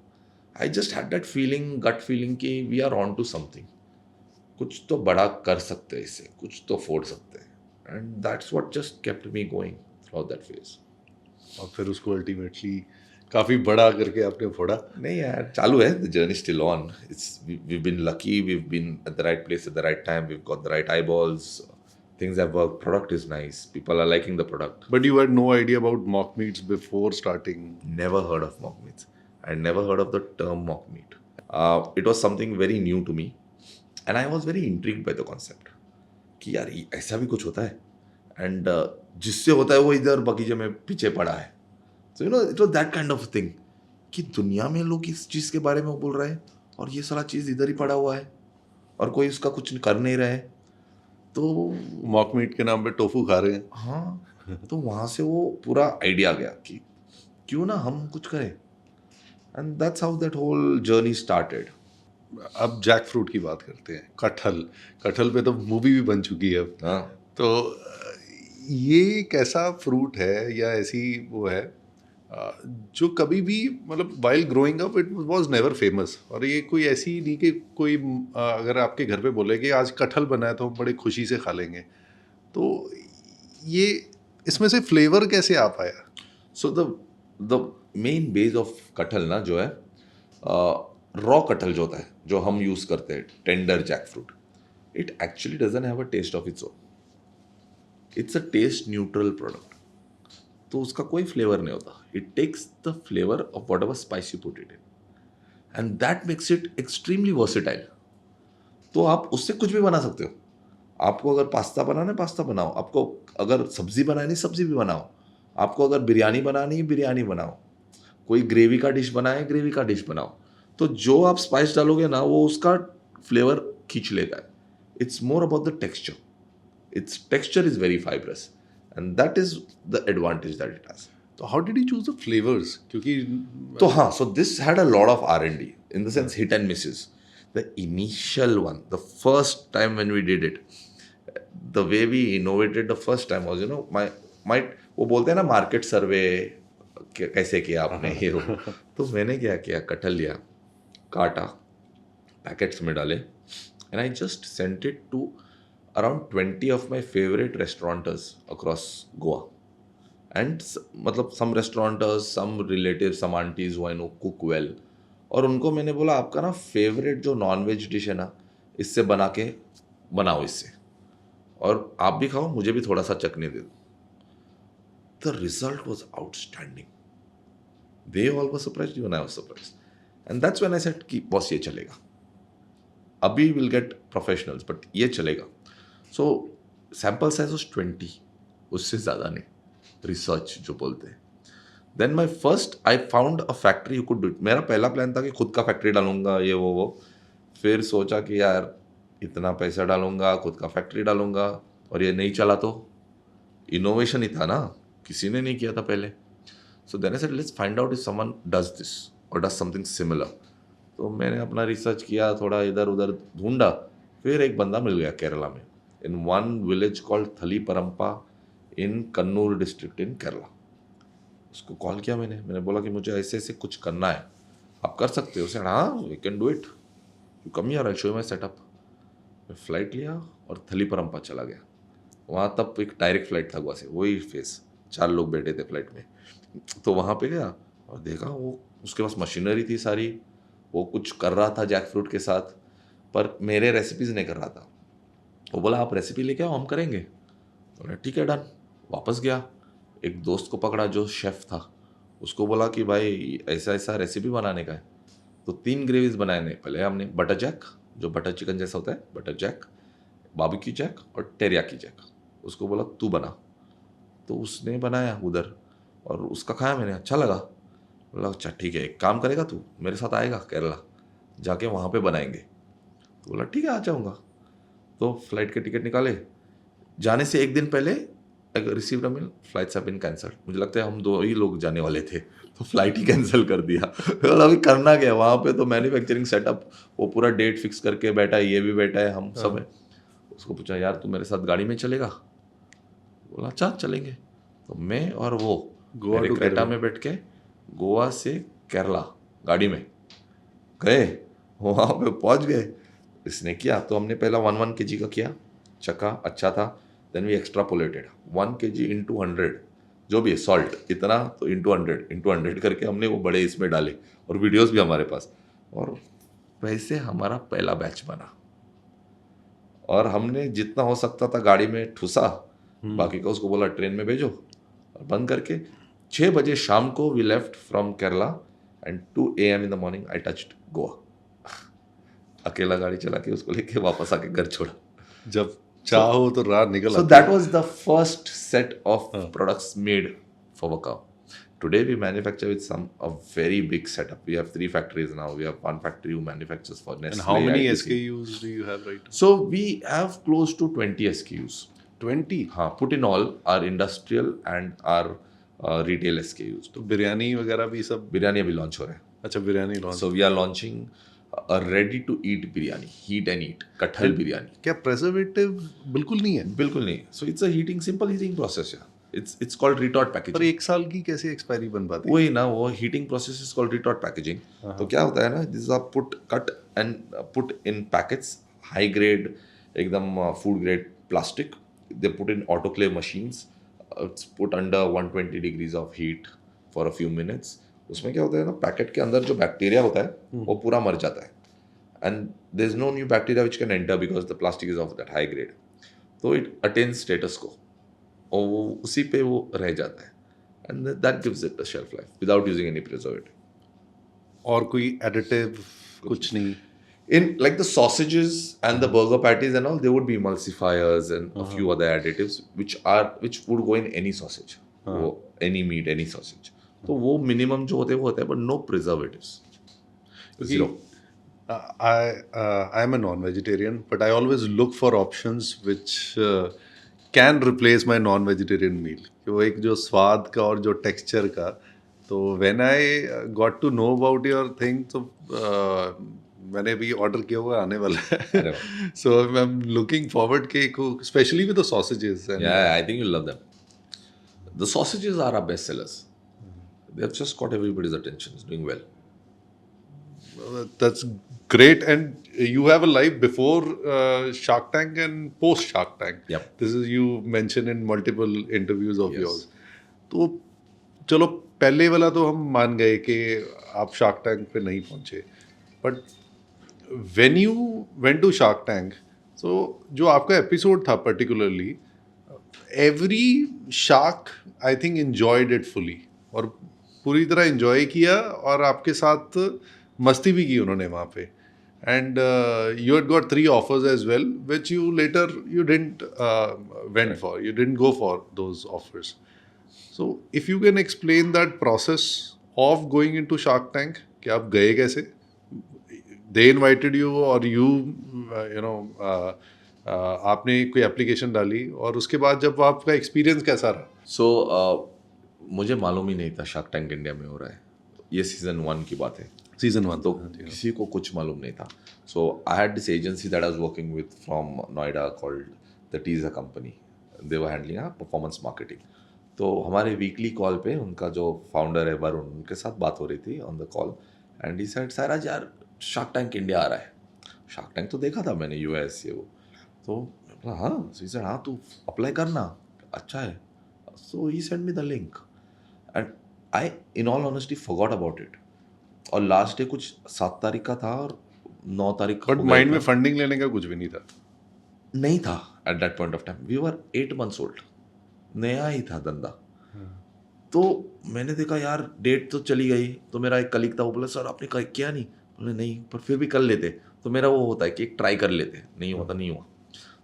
I just had that feeling, gut feeling कि we are on to something. कुछ तो बड़ा कर सकते हैं इससे, कुछ तो फोड़ सकते हैं. And that's what just kept me going throughout that phase. और फिर उसको अल्टीमेटली काफी बड़ा करके आपने फोड़ा. नहीं यार, चालू है. The journey is still on. We've been lucky. We've been at the right place at the right time. We've got the right eyeballs. Things have worked. Product is nice. People are liking the product. But you had no idea about mock meats before starting. Never heard of mock meats. I never heard of the term mock meat. It was something very new to me, and I was very intrigued by the concept. कि यार ऐसा भी कुछ होता है, and जिससे होता है वो इधर बगीचे में पीछे पड़ा है. So you know, it was that kind of thing. कि दुनिया में लोग इस चीज़ के बारे में बोल रहे हैं और ये सारा चीज़ इधर ही पड़ा हुआ है और कोई उसका कुछ कर नहीं रहा है. तो मॉक मीट के नाम पे टोफू खा रहे हैं. हाँ, तो वहाँ से वो पूरा आइडिया आ गया कि क्यों ना हम कुछ करें. And that's how that whole journey started. अब जैक फ्रूट की बात करते हैं. कटहल पे तो मूवी भी बन चुकी है अब. हाँ. तो ये एक ऐसा फ्रूट है या ऐसी वो है जो कभी भी मतलब while growing up it was never famous. और ये कोई ऐसी नहीं कि कोई अगर आपके घर पे बोले कि आज कटहल बना है तो हम बड़े खुशी से खा लेंगे. तो ये इसमें से फ्लेवर कैसे आ पाया? So the main base of कटहल ना जो है रॉ कटहल जो होता है जो हम यूज करते हैं tender jackfruit, it actually doesn't have a taste of its own. It's a taste neutral product. तो उसका कोई फ्लेवर नहीं होता. It takes the flavour of whatever spice you put it in and that makes it extremely versatile. तो आप उससे कुछ भी बना सकते हो. आपको अगर पास्ता बनाना है पास्ता बनाओ, आपको अगर सब्जी बनानी है सब्जी भी बनाओ, आपको अगर बिरयानी बनानी है बिरयानी बनाओ, कोई ग्रेवी का डिश बनाए ग्रेवी का डिश बनाओ. तो जो आप स्पाइस डालोगे ना वो उसका फ्लेवर खींच लेता है. It's more about the texture. It's texture is very fibrous and that is the advantage that it has. तो how did you choose the flavours? क्योंकि तो हाँ, so this had a lot of R&D in the sense hit and misses. The initial one, the first time when we did it, the way we innovated the first time was, you know, my वो बोलते हैं ना market सर्वे कैसे किया आपने ये वो. तो मैंने क्या किया, कटहल लिया, काटा, पैकेट्स में डाले and I just sent it to around 20 of my favourite restaurateurs across Goa. And मतलब some restaurateurs, some relative, some aunties who I know cook well. और उनको मैंने बोला आपका ना फेवरेट जो नॉन वेज डिश है ना इससे बना के बनाओ इससे, और आप भी खाओ, मुझे भी थोड़ा सा चखने दे दो. The result was outstanding. They all were surprised, even I was surprised. And that's when I said कि बॉस ये चलेगा. अभी we'll get professionals, but ये चलेगा. So sample size was 20, उससे ज़्यादा नहीं. Research जो बोलते हैं. Then my first, I found a factory who could do it. मेरा पहला प्लान था कि खुद का फैक्ट्री डालूंगा ये वो. फिर सोचा कि यार इतना पैसा डालूंगा, खुद का फैक्ट्री डालूंगा और ये नहीं चला तो. इनोवेशन ही था ना, किसी ने नहीं किया था पहले. So then I said let's find out if someone does this और डज समथिंग सिमिलर. तो मैंने अपना रिसर्च किया, थोड़ा इधर उधर ढूंढा, फिर एक बंदा मिल गया केरला में, in one village called Thaliparamba in Kannur district in Kerala. उसको कॉल किया मैंने बोला कि मुझे ऐसे ऐसे कुछ करना है, आप कर सकते हो? उसने हाँ we can do it, you come here, I show you my setup. मैं फ्लाइट लिया और थलीपरम्पा चला गया. वहाँ तब एक डायरेक्ट फ्लाइट था गोवा से, वही फेस, 4 लोग बैठे थे फ्लाइट में. तो वहाँ पे गया और देखा वो उसके पास मशीनरी थी सारी, वो कुछ कर रहा था जैक फ्रूट के साथ. पर मेरे रेसिपीज़ नहीं कर रहा था। वो बोला आप रेसिपी लेके आओ, हम करेंगे। बोला ठीक है डन। वापस गया, एक दोस्त को पकड़ा जो शेफ़ था, उसको बोला कि भाई ऐसा ऐसा रेसिपी बनाने का है। तो 3 ग्रेवीज़ बनाए ने पहले हमने, बटर जैक जो बटर चिकन जैसा होता है, बटर जैक, बारबेक्यू जैक और टेरियाकी जैक। उसको बोला तू बना, तो उसने बनाया उधर और उसका खाया मैंने, अच्छा लगा। बोला अच्छा ठीक है, एक काम करेगा तू, मेरे साथ आएगा केरला, जाके वहाँ पे बनाएंगे। तो बोला ठीक है आ जाऊँगा। तो फ्लाइट के टिकट निकाले, जाने से एक दिन पहले received a mail, flights have been cancelled. मुझे लगता है हम 2 ही लोग जाने वाले थे, तो फ्लाइट ही कैंसिल कर दिया। बोला अभी करना क्या है वहाँ पे, तो मैन्युफैक्चरिंग सेटअप वो पूरा डेट फिक्स करके बैठा है, ये भी बैठा है, हम सब है। उसको पूछा यार तू मेरे साथ गाड़ी में चलेगा? बोला अच्छा चलेंगे। तो मैं और वो गोवा मेरे टू क्रेटा केरला। में बैठ के गोवा से केरला गाड़ी में गए, वहाँ पे पहुँच गए। इसने किया तो हमने पहला 1 kg का किया, चखा अच्छा था। Then we extrapolated 1 kg into 100, जो भी है सॉल्ट इतना, तो इंटू 100 करके हमने वो बड़े इसमें डाले, और वीडियोस भी हमारे पास। और वैसे हमारा पहला बैच बना, और हमने जितना हो सकता था गाड़ी में ठुसा, बाकी का उसको बोला ट्रेन में भेजो, और बंद करके 6 बजे शाम को we left from Kerala and 2 AM in the morning I touched Goa. अकेला गाड़ी चला के उसको लेके वापस आके घर छोड़ा। जब चाहो तो रात निकल So आती that है। was the first set of products made for Wakao. Today we manufacture with a very big setup. We have 3 factories now. We have 1 factory who manufactures for Nestle. And how many ITC. SKUs do you have right now? So we have close to 20 SKUs. 20? हाँ, put in all our industrial and our retail SKUs. तो बिरयानी वगैरह भी सब? बिरयानी अभी launch हो रहा है। अच्छा biryani launch. So we are launching a ready to eat biryani, heat and eat, कटहल बिरयानी। क्या प्रेजर्वेटिव बिल्कुल नहीं है? बिल्कुल नहीं। So it's a heating, simple heating process है। It's called retort पर packaging। 1 साल की कैसे एक्सपायरी बन पाती है? वही ना, वो heating process is called retort packaging। तो क्या होता है ना, this is a cut and put in packets, high grade, एकदम food grade plastic। They put in autoclave machines। It's put under 120 degrees of heat for a few minutes। उसमें क्या होता है ना, पैकेट के अंदर जो बैक्टीरिया होता है वो पूरा मर जाता है, and there's no new bacteria which can enter because the plastic is of that high grade। तो it attains status quo, और वो उसी पे वो रह जाता है, and that gives it a shelf life without using any preservative। और कोई एडिटिव कुछ नहीं? In like the sausages and the burger patties and all, there would be emulsifiers and a few other additives which would go in any sausage, वो any meat, any sausage। तो वो minimum जो होते हैं, but no preservatives, zero। I am a non-vegetarian, but I always look for options which can replace my non-vegetarian meal। कि वो एक जो स्वाद का और जो टेक्सचर का, तो when I got to know about your thing, तो मैंने भी ऑर्डर किया हुआ आने वाला है। So I'm looking forward के especially with the sausages and Yeah, I think you'll love them। The sausages are our best sellers। They have just got everybody's attention। It's doing well। that's great। And you have a life before Shark Tank and post Shark Tank। Yep। This is you mentioned in multiple interviews of Yes। yours। तो चलो पहले वाला तो हम मान गए कि आप शार्क टैंक पे नहीं पहुंचे, but when you went to shark tank, so जो आपका एपिसोड था particularly, every shark I think enjoyed it fully, और पूरी तरह एंजॉय किया, और आपके साथ मस्ती भी की उन्होंने वहाँ पे। And you had got 3 offers as well, which you later you didn't went for, you didn't go for those offers। So if you can explain that process of going into Shark Tank, कि आप गए कैसे, they invited you or you आपने कोई application डाली, और उसके बाद जब आपका एक्सपीरियंस कैसा रहा? So मुझे मालूम ही नहीं था शार्क टैंक इंडिया में हो रहा है। ये सीजन 1 की बात है। सीजन 1 तो किसी को कुछ मालूम नहीं था। So I had this agency that I was working with from Noida called the teaser company. They were handling performance marketing. तो हमारे वीकली कॉल पे उनका जो फाउंडर है वरुण, उनके साथ बात हो रही थी on the call, and he said Sairaj यार शार्क टैंक इंडिया आ रहा है। शार्क टैंक तो देखा था मैंने, यूएस ये वो। तो हाँ, ही सेड हाँ तू अप्लाई करना, अच्छा है। So he send me the link and I in all honesty forgot about it. और लास्ट डे कुछ 7 तारीख का था, और 9 तारीख बट हो गया माइंड में था। फंडिंग लेने का कुछ भी नहीं था। नहीं था at that point of time, we were 8 months old, नया ही था धंधा। तो मैंने देखा यार डेट तो चली गई, तो मेरा एक कलीग था, वो बोला सर आपने किया नहीं, बोले नहीं पर फिर भी कर लेते। तो मेरा वो होता है कि एक ट्राई कर लेते, नहीं हुआ तो नहीं हुआ।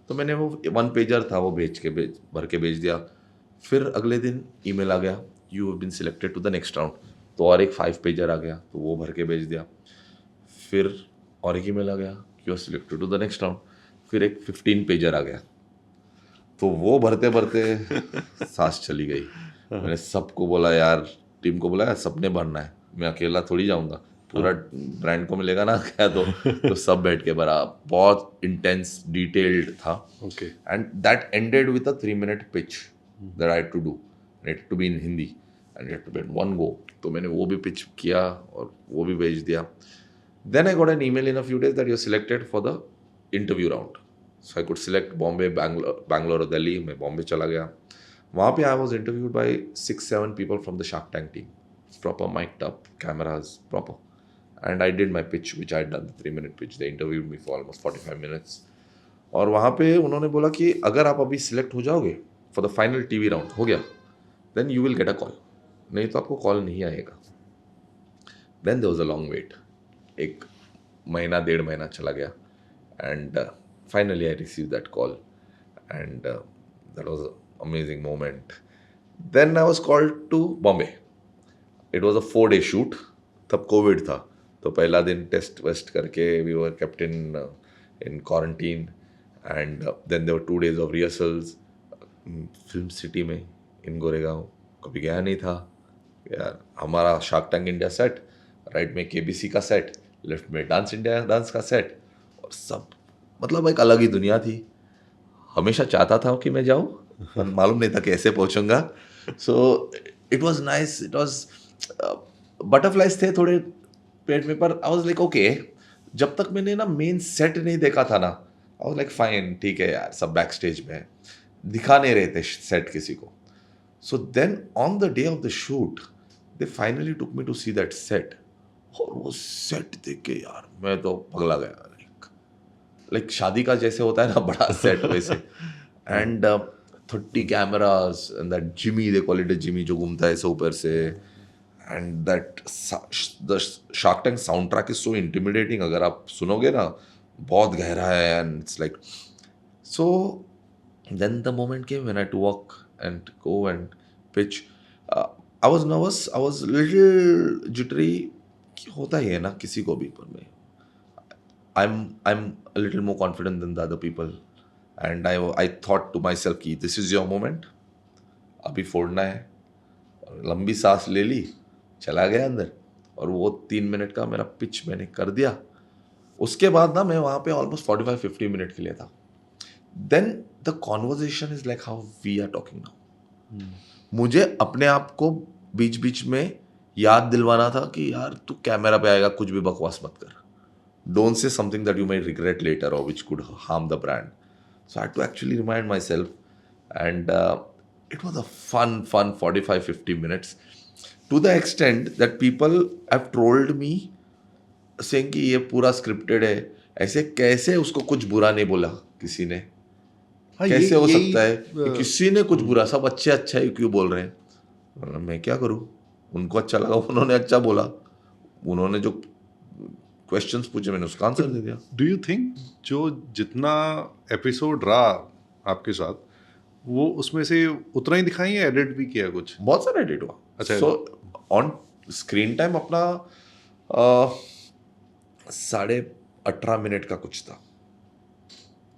तो मैंने वो 1 पेजर था वो भर के भेज दिया। फिर अगले दिन ईमेल आ गया, you have been selected to the next round. तो और एक 5 पेजर आ गया, तो वो भर के भेज दिया। फिर और एक ईमेल आ गया, you are selected to the next round. फिर एक 15 पेजर आ गया, तो वो भरते भरते सांस चली गई। मैंने सबको बोला यार, टीम को बोला यार सबने भरना है, मैं अकेला थोड़ी जाऊंगा, पूरा ब्रांड को मिलेगा ना क्या। तो सब बैठ के भरा, बहुत इंटेंस डिटेल्ड था। Okay. And that ended with a 3-minute pitch that I had to do, it to be in Hindi and it to be in one go. तो मैंने वो भी पिच किया और वो भी भेज दिया। Then I got an email in a few days that you are selected for the interview round. So I could select Bombay, Bangalore और दिल्ली। मैं बॉम्बे चला गया। वहाँ पे I was interviewed by 6-7 people from the shark tank team, proper miked up, cameras proper, and I did my pitch which I done the 3-minute pitch. They interviewed me for almost 45 minutes। और वहाँ पे उन्होंने बोला कि अगर आप अभी select हो जाओगे for the final TV round, हो गया, then you will get a call, नहीं तो आपको कॉल नहीं आएगा। Then there was a long wait, 1 महीना 1.5 महीना चला गया, and finally I receive that call, and that was amazing moment. Then I was called to Bombay. It was a 4-day shoot. तब कोविड था, तो पहला दिन टेस्ट वेस्ट करके we were kept in quarantine, and then there were 2 days of rehearsals film city में इन गोरेगांव। कभी गया नहीं था यार। हमारा shark tank India set, right में केबीसी का सेट, लेफ्ट में डांस इंडिया डांस का सेट, और सब मतलब एक अलग ही दुनिया थी। हमेशा चाहता था कि मैं जाऊँ, पर मालूम नहीं था कैसे पहुंचूंगा। So it was nice, it was butterflies थे थोड़े पेट में, पर आई वाज लाइक ओके। जब तक मैंने ना मेन सेट नहीं देखा था ना, आई वाज लाइक फाइन, ठीक है यार, सब बैक स्टेज में है, दिखा नहीं रहे थे सेट किसी को। So then on the day of the shoot they finally took me to see that set, और वो सेट देख के यार मैं तो पगला गया। लाइक शादी का जैसे होता है ना बड़ा सेट, वैसे। And 30 cameras and that Jimmy, they call it a Jimmy, जो घूमता है ऐसे ऊपर से, and that the Shark Tank soundtrack is so intimidating। अगर आप सुनोगे ना, बहुत गहरा है, and it's like, so then the moment came when I had to walk and go and pitch. I was nervous, I was little jittery, होता ही है ना किसी को भी, पर मैं I'm a little more confident than the other people, and I thought to myself कि this is your moment, अभी फोड़ना है। लंबी सांस ले ली, चला गया अंदर, और वो 3 मिनट का मेरा पिच मैंने कर दिया। उसके बाद ना मैं वहाँ पे ऑलमोस्ट 45-50 मिनट के लिए था। Then the conversation is like how we are talking now. मुझे अपने आप को बीच बीच में याद दिलवाना था कि यार तू कैमरा पे आएगा, कुछ भी बकवास मत कर, don't say something that you may regret later or which could harm the brand. So I had to actually remind myself, and it was a fun 45-50 minutes, to the extent that people have trolled me saying कि ये पूरा scripted है, ऐसे कैसे उसको कुछ बुरा नहीं बोला किसी ने, कैसे हो सकता है कि किसी ने कुछ बुरा, सब अच्छे अच्छा ही क्यों बोल रहे हैं। मैं क्या करूँ, उनको अच्छा लगा, उन्होंने अच्छा बोला, उन्होंने जो क्वेश्चंस पूछे मैंने उसका आंसर दे दिया। डू यू थिंक जो जितना एपिसोड रहा आपके साथ, वो उसमें से उतना ही दिखाई या एडिट भी किया कुछ? बहुत सारा एडिट हुआ। अच्छा। सो ऑन स्क्रीन टाइम अपना 18.5 मिनट का कुछ था।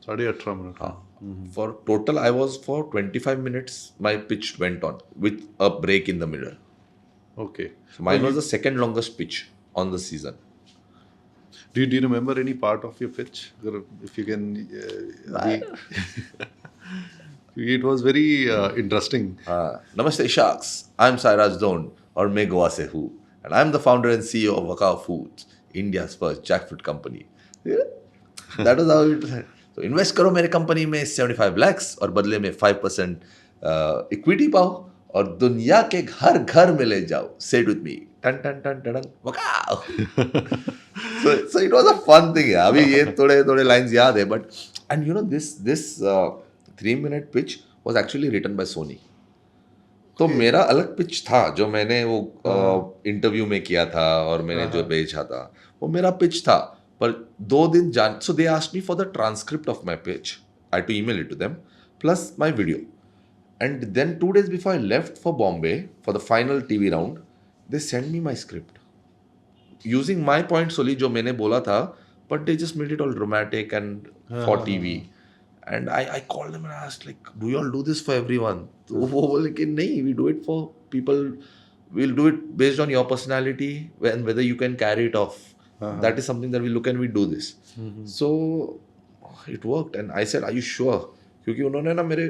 18.5 मिनट। हाँ, for total I was for 25 minutes my pitch went on with a break in the middle. Okay, mine was the second longest pitch on the season. Do you remember any part of your pitch? If you can, it was very interesting. Namaste Sharks, I'm Sairaj Don, और मैं गोवा से हूँ, and I'm the founder and CEO of Wakao Foods, India's first jackfruit company. That was how it was. तो invest करो मेरे company में 75 lakhs और बदले में 5% इक्विटी पाओ और दुनिया के घर घर में ले जाओ। Say it with me, टन टन टन टन, Wakao. so it was a fun thing. Yeah. अभी ये थोड़े lines याद है, but and you know this 3-minute pitch was actually written by Sony. तो मेरा अलग पिच था जो मैंने वो इंटरव्यू में किया था और मैंने जो भेजा था, वो मेरा पिच था. पर 2 दिन so they asked me for the transcript of my pitch. I had to email it to them plus my video. And then 2 days before I left for Bombay for the final TV round, they sent me my script using my points only जो मैंने बोला था, but they just made it all dramatic and for TV. And I called them and I asked, like, do you all do this for everyone? तो वो बोले कि नहीं, we do it for people. We'll do it based on your personality and whether you can carry it off. That is something that we look and we do this. So it worked and I said, are you sure? क्योंकि उन्होंने ना मेरे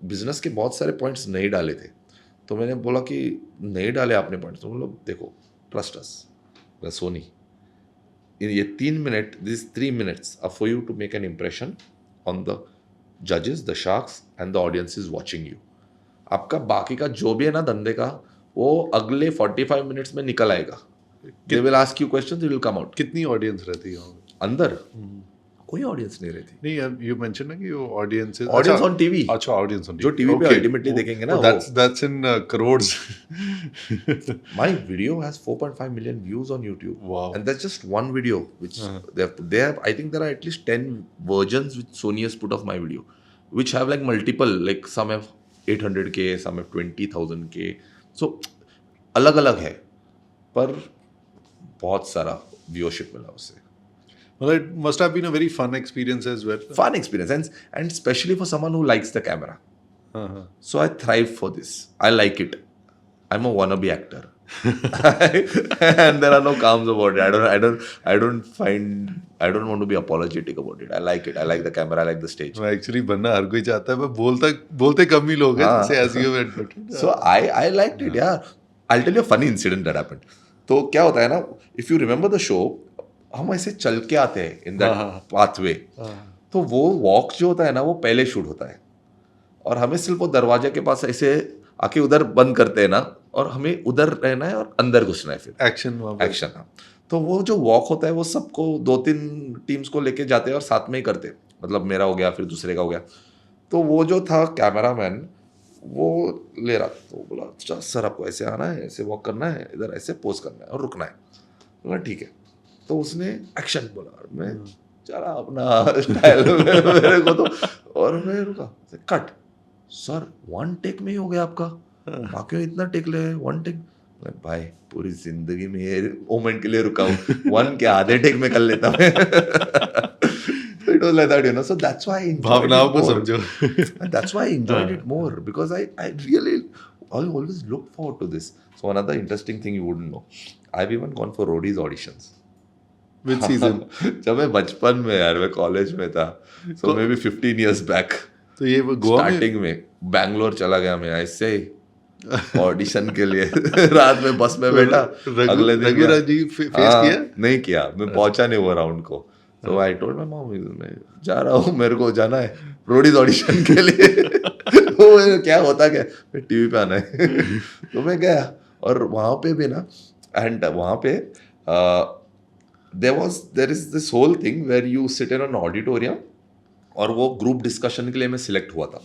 business के बहुत सारे points नहीं डाले थे, तो मैंने बोला कि नहीं डाले आपने पॉइंट्स, तो मतलब देखो, ट्रस्ट अस, सोनी, ये 3 minute, this 3 minutes are for you to make an impression on the judges, the sharks and the audience is watching you. आपका बाकी का जो भी है ना धंधे का, वो अगले 45 minutes में निकल आएगा. They will ask you questions, they will come out. कितनी ऑडियंस रहती है अंदर? कोई ऑडियंस नहीं रहती. नहीं यार, यू मेंशन ना कि वो ऑडियंस ऑन टीवी. अच्छा, ऑडियंस ऑन जो टीवी पे अल्टीमेटली देखेंगे ना, that's in crores. My video has 4.5 million views on YouTube. Wow. And that's just one video which they have, I think there are at least 10 versions which Sony has put of my video, which have like multiple, like some have 800k, some have 20,000k. So अलग-अलग है, पर बहुत सारा viewership मिला उससे. Well, it must have been a very fun experience as well. Fun experience, and especially for someone who likes the camera. So I thrive for this. I like it. I'm a wannabe actor, and there are no qualms about it. I don't want to be apologetic about it. I like it. I like the camera. I like the stage. Actually, बनना हर कोई चाहता है, पर बोलते कम ही लोग हैं, जैसे as you went. So I liked it. Yeah, I'll tell you a funny incident that happened. तो क्या होता है ना, if you remember the show, हम ऐसे चल के आते हैं इन दैट पाथवे, तो वो वॉक जो होता है ना, वो पहले शूट होता है और हमें सिर्फ वो दरवाजे के पास ऐसे आके उधर बंद करते हैं ना, और हमें उधर रहना है और अंदर घुसना है, फिर एक्शन. हाँ, तो वो जो वॉक होता है वो सबको 2-3 टीम्स को लेके जाते हैं और साथ में ही करते हैं. मतलब मेरा हो गया, फिर दूसरे का हो गया. तो वो जो था कैमरामैन, वो ले रहा, तो बोला, अच्छा सर आपको ऐसे आना है, ऐसे वॉक करना है, इधर ऐसे पोज करना है और रुकना है. बोला ठीक है. तो उसने एक्शन बोला, मैं चला अपना स्टाइल मेरे को तो, और मैं रुका, कट. सर 1 टेक में ही हो गया आपका, बाकी इतना टेक ले, 1 टेक. भाई पूरी जिंदगी में ये मोमेंट के लिए रुका हूँ, 1 के आधे टेक में कर लेता मैं. It was like that, you know. So that's why I enjoyed it more. That's why I enjoyed it more, because I always look forward to this. So another interesting thing you wouldn't know, I've even gone for roadies auditions. Which season? जब मैं बचपन में, यार मैं college में था, so maybe 15 years back. तो ये वो गोवा स्टार्टिंग में बैंगलोर चला गया मैं ऐसे ऑडिशन के लिए. रात में बस में बैठा, अगले दिन रघुराज जी फेस किया? नहीं किया, मैं पहुंचा नहीं वो राउंड को. So I told my mom, मैं जा रहा हूँ, मेरे को जाना है रोडीज ऑडिशन के लिए. वो क्या होता क्या, मैं टीवी पे आना है. तो मैं गया, और वहाँ पे भी ना, एंड वहाँ पे there is this whole thing where you sit in an auditorium, और वो ग्रुप डिस्कशन के लिए मैं सिलेक्ट हुआ था.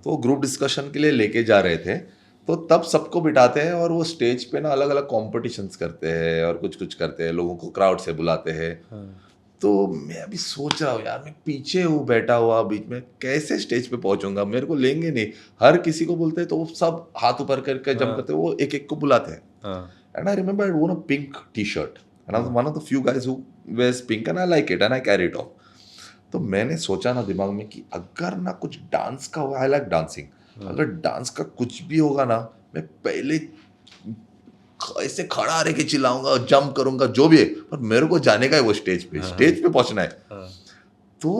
तो ग्रुप डिस्कशन के लिए लेके जा रहे थे, तो तब सबको बिठाते हैं और वो स्टेज पे ना अलग अलग कॉम्पिटिशन्स करते हैं और कुछ करते हैं, लोगों को क्राउड से बुलाते हैं. तो मैं अभी सोच रहा हूँ यार, मैं पीछे हूँ बैठा हुआ, बीच में कैसे स्टेज पे पहुंचूंगा, मेरे को लेंगे नहीं. हर किसी को बोलते हैं तो वो सब हाथ ऊपर करके जंप करते हैं, वो एक एक को बुलाते हैं. And I remember I won a pink t shirt and I was one of the few guys who wears pink and I like it and I carry it off. तो मैंने सोचा ना दिमाग में कि अगर ना कुछ डांस का होगा, आई लाइक डांसिंग, अगर डांस का कुछ भी होगा ना, मैं पहले ऐसे खड़ा रह के चिल्लाऊंगा, जंप करूंगा, जो भी है, पर मेरे को जाने का है वो स्टेज पे पहुंचना है. तो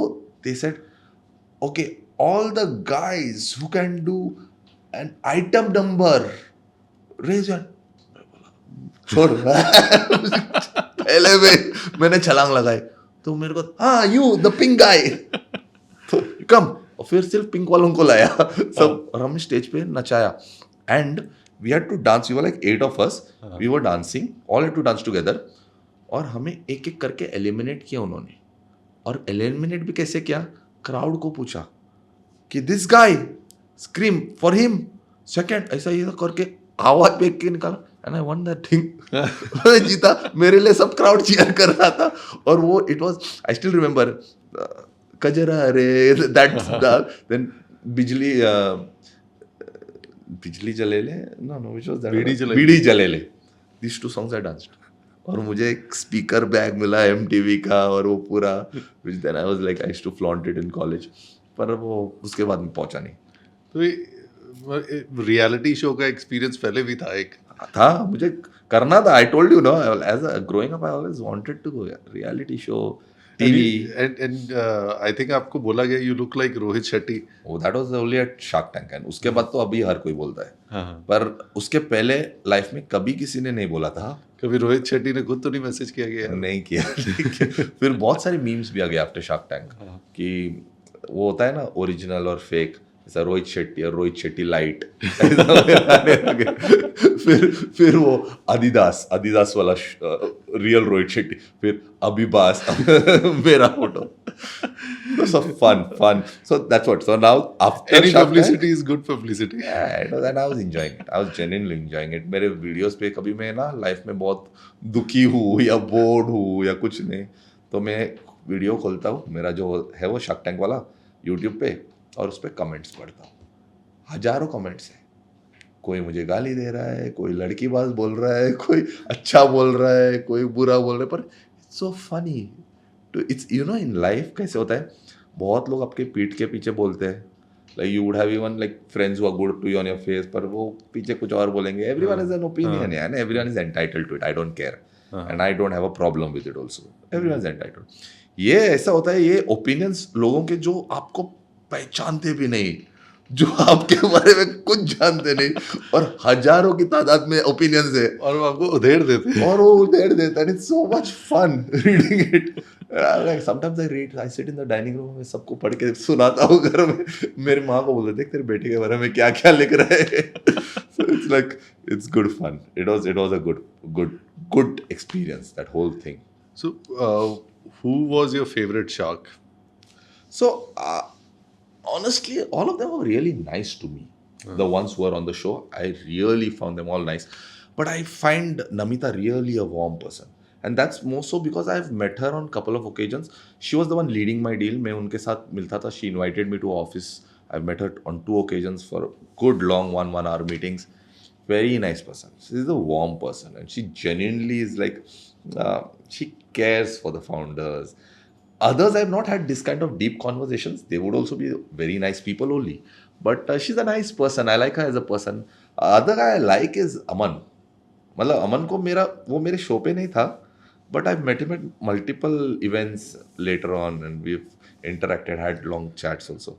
they said okay, all the guys who can do an item number raise your. छोड़. पहले मैंने छलांग लगाई, तो मेरे को, हाँ you the pink guy, come. और फिर सिर्फ पिंक वालों को लाया सब, और हमने स्टेज पे नचाया. And we had to dance, we were like 8 of us, we were dancing, all had to dance together. और हमें एक एक करके एलिमिनेट किया उन्होंने, और एलिमिनेट भी कैसे किया, क्राउड को पूछा कि this guy scream for him second, ऐसा ये करके आवाज फेंक के निकाला, and I one that thing. मैं जीता, मेरे लिए सब क्राउड चीयर कर रहा था, और वो it was, I still remember, Kajra Re, that's then बिजली बिजली जले ले, no no which was that, बीड़ी जले ले, this two songs I danced. और मुझे एक स्पीकर बैग मिला MTV का, और वो पूरा, which then I was like I used to flaunt it in college, पर वो उसके बाद में पहुंचा नहीं। तो रियलिटी शो का एक्सपीरियंस पहले भी था एक? था, मुझे करना था, I told you know, as a growing up I always wanted to go reality show, TV, and I think आपको बोला गया you look like Rohit Shetty. वो that was only at shark tank, and उसके बाद तो अभी हर कोई बोलता है, हाँ। पर उसके पहले लाइफ में कभी किसी ने नहीं बोला था। कभी रोहित शेट्टी ने खुद तो नहीं मैसेज किया गया? नहीं किया। फिर बहुत सारे मीम्स भी आ गए आफ्टर शार्क टैंक, कि वो होता है ना ओरिजिनल और फेक, ऐसा रोहित शेट्टी और रोहित शेट्टी लाइट। फिर वो आदिदास वाला रियल रोहित शेट्टी, फिर अभिबास मेरा photo, so fun, so that's what, so now after any publicity is good publicity. Yeah, and I was enjoying it, I was genuinely enjoying it. मेरे वीडियोस पे कभी मैं ना लाइफ में बहुत दुखी हूँ या बोर्ड हूँ या कुछ नहीं, तो मैं वीडियो खोलता हूँ, मेरा जो है वो शार्क टैंक वाला यूट्यूब पे, और उस पर कमेंट्स पढ़ता हूँ, हजारों कमेंट्स है, कोई मुझे गाली दे रहा है, कोई लड़की बाज बोल रहा है, कोई अच्छा बोल रहा है, कोई बुरा बोल रहा है, पर it's so funny too, it's you know in life कैसे होता है, बहुत लोग आपके पीठ के पीछे बोलते हैं, like you would have even like friends who are good to you on your face, पर वो पीछे कुछ और बोलेंगे। Everyone is an opinion, and everyone is entitled to it, I don't care, and I don't have a problem with it also, everyone is entitled. ये ऐसा होता है, ये ओपिनियंस लोगों के जो आपको पहचानते भी नहीं, जो आपके बारे में कुछ जानते नहीं, और हजारों की तादाद में ओपिनियंस है, और वो आपको उधेड़ देते हैं, और वो उधेड़ देता है। It's so much fun reading it, like sometimes I read, I sit in the dining room में, सबको पढ़ के सुनाता हूँ घर में, मेरी माँ को बोलते, देख तेरे बेटे के बारे में क्या क्या लिख रहे हैं। So it's like, it's good fun. It was a good experience, that whole thing. So who was your favorite shark? So honestly, all of them were really nice to me. The ones who were on the show, I really found them all nice. But I find Namita really a warm person. And that's more so because I've met her on a couple of occasions. She was the one leading my deal. मैं उनके साथ मिलता था. She invited me to office. I've met her on 2 occasions for good long 1-hour meetings. Very nice person. She's a warm person, and she genuinely is like, she cares for the founders. Others I've not had this kind of deep conversations. They would also be very nice people only. But she's a nice person. I like her as a person. Other guy I like is Aman. मतलब अमन को वो मेरे show पे नहीं था, but I've met him at multiple events later on, and we've interacted, had long chats also.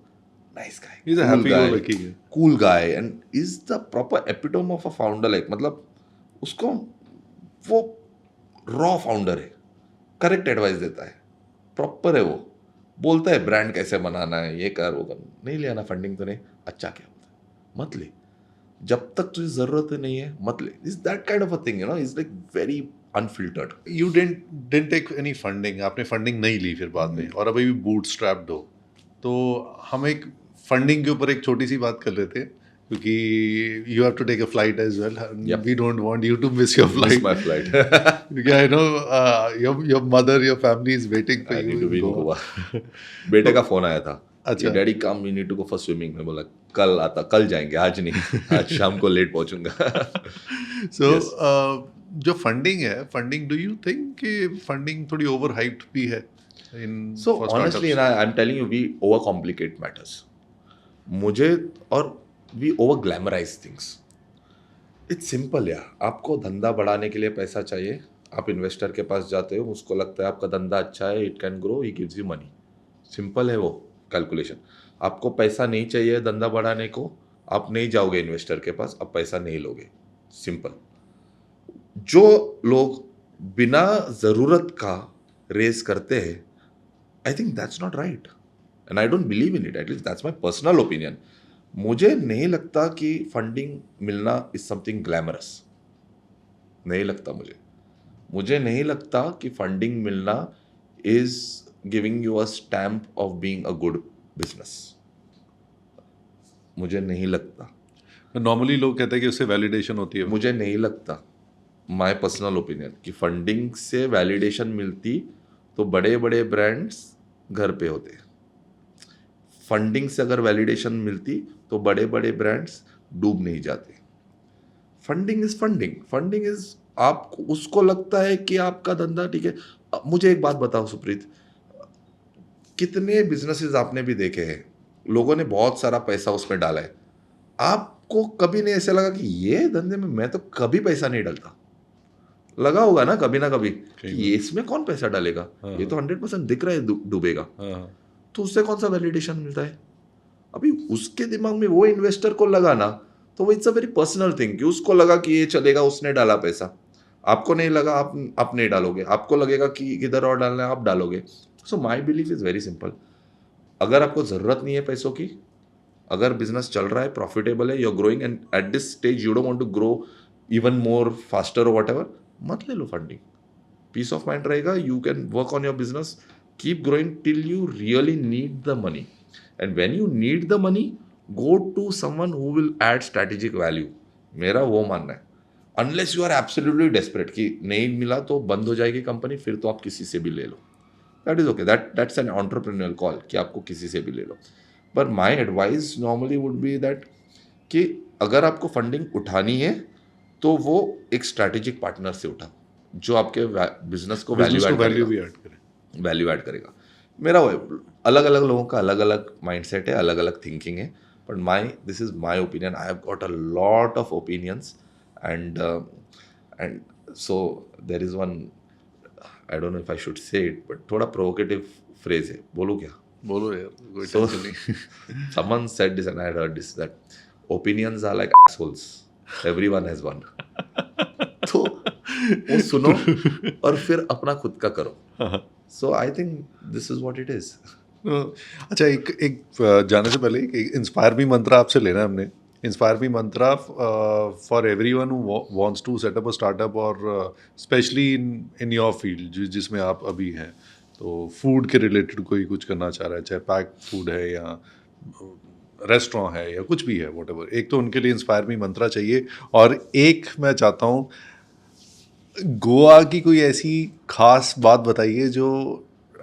Nice guy. He's a happy-go-lucky guy. Cool guy, and is the proper epitome of a founder. Like मतलब उसको वो raw founder है, correct advice देता है, proper है, वो बोलता है ब्रांड कैसे बनाना है, ये कर वो कर, नहीं ले आना फंडिंग तो नहीं, अच्छा क्या होता है मत ले, जब तक तुझे जरूरत नहीं है मत ले. Is that kind of a thing, you know, is like very unfiltered. You didn't take any funding, आपने फंडिंग नहीं ली फिर बाद में, और अभी भी बूटस्ट्रैप्ड हो, तो हम एक फंडिंग के ऊपर एक छोटी सी बात कर लेते हैं, क्योंकि you have to take a flight as well. Yep. We don't want you to miss your flight. Miss my flight. Because I know your mother, your family is waiting for I you. need to in be in Goa. Goa. बेटे का phone आया था, अच्छा. Daddy come, we need to go for swimming. मैं बोला कल जाएंगे, आज नहीं, आज शाम को लेट पहुंचूंगा. So जो फंडिंग है, फंडिंग, डू यू थिंक कि फंडिंग थोड़ी ओवर हाइप्ड भी है? So honestly, I'm telling you, we overcomplicate matters. और we over glamorize things. It's simple यार. आपको धंधा बढ़ाने के लिए पैसा चाहिए, आप इन्वेस्टर के पास जाते हो, उसको लगता है आपका धंधा अच्छा है, it can grow, he gives you money. Simple है वो कैलकुलेशन. आपको पैसा नहीं चाहिए धंधा बढ़ाने को, आप नहीं जाओगे इन्वेस्टर के पास, आप पैसा नहीं लोगे. सिंपल. जो लोग बिना ज़रूरत का रेस करते हैं, I think that's not right, and I don't believe in it. At least that's my personal opinion. मुझे नहीं लगता कि फंडिंग मिलना इज समथिंग ग्लैमरस, नहीं लगता मुझे. मुझे नहीं लगता कि फंडिंग मिलना is giving you a stamp of being a good business. मुझे नहीं लगता। नॉर्मली लोग कहते हैं कि उससे वैलिडेशन होती है। मुझे नहीं लगता, माय पर्सनल ओपिनियन, कि फंडिंग से वैलिडेशन मिलती तो बड़े बड़े ब्रांड्स घर पे होते। फंडिंग से अगर वैलिडेशन मिलती तो बड़े बड़े ब्रांड्स डूब नहीं जाते। Funding is funding. Funding is, आपको उसको लगता है कि आपका धंधा ठीक है। मुझे एक बात बताओ सुप्रीत, कितने बिजनेसेस आपने भी देखे हैं, लोगों ने बहुत सारा पैसा उसमें डाला है, आपको कभी नहीं ऐसा लगा कि ये धंधे में मैं तो कभी पैसा नहीं डालता? लगा होगा ना कभी कि ये इसमें कौन पैसा डालेगा, ये तो 100% दिख रहा है डूबेगा। तो उससे कौन सा वैलिडेशन मिलता है? अभी उसके दिमाग में वो इन्वेस्टर को लगा ना, तो वो it's a very personal thing कि उसको लगा कि ये चलेगा, उसने डाला पैसा। आपको नहीं लगा, आप नहीं डालोगे। आपको लगेगा कि किधर और डालना है, आप डालोगे। So my belief is very simple. अगर आपको जरूरत नहीं है पैसों की, अगर बिजनेस चल रहा है, प्रॉफिटेबल है, you're growing, and at this stage you don't want to grow even more faster और व्हाटएवर, मत ले लो फंडिंग। पीस ऑफ माइंड रहेगा, you can work on your business, keep growing till you really need the money, and when you need the money, go to someone who will add strategic value. मेरा वो मानना है। Unless you are absolutely desperate कि नहीं मिला तो बंद हो जाएगी कंपनी, फिर तो आप किसी से भी ले लो, that is okay, that's an entrepreneurial call कि आपको किसी से भी ले लो। पर my advice normally would be that कि अगर आपको फंडिंग उठानी है तो वो एक स्ट्रैटेजिक पार्टनर से उठाओ जो आपके बिजनेस को वैल्यू ऐड करेगा। मेरा अलग अलग लोगों का अलग अलग माइंडसेट है, अलग अलग थिंकिंग है, but this is my opinion. I have got a lot of opinions, and so there is one, I don't know if I should say it, but थोड़ा प्रोवोकेटिव फ्रेज है, बोलो क्या? बोलो यार, कोई So, टेंशन नहीं। someone said this and I had heard this, that opinions are like assholes. Everyone has one. तो वो सुनो और फिर अपना खुद का करो। So I think this is what it is. अच्छा, एक जाने से पहले एक इंस्पायर मी मंत्रा आपसे लेना है हमने। Inspire me mantra for everyone who wants to set up a startup, और स्पेशली इन योर फील्ड जिसमें आप अभी हैं, तो फूड के रिलेटेड कोई कुछ करना चाह रहा है, चाहे पैक फूड है या रेस्टोरेंट है या कुछ भी है, व्हाटएवर। एक तो उनके लिए इंस्पायर मी मंत्रा चाहिए, और एक मैं चाहता हूँ गोवा की कोई ऐसी खास बात बताइए जो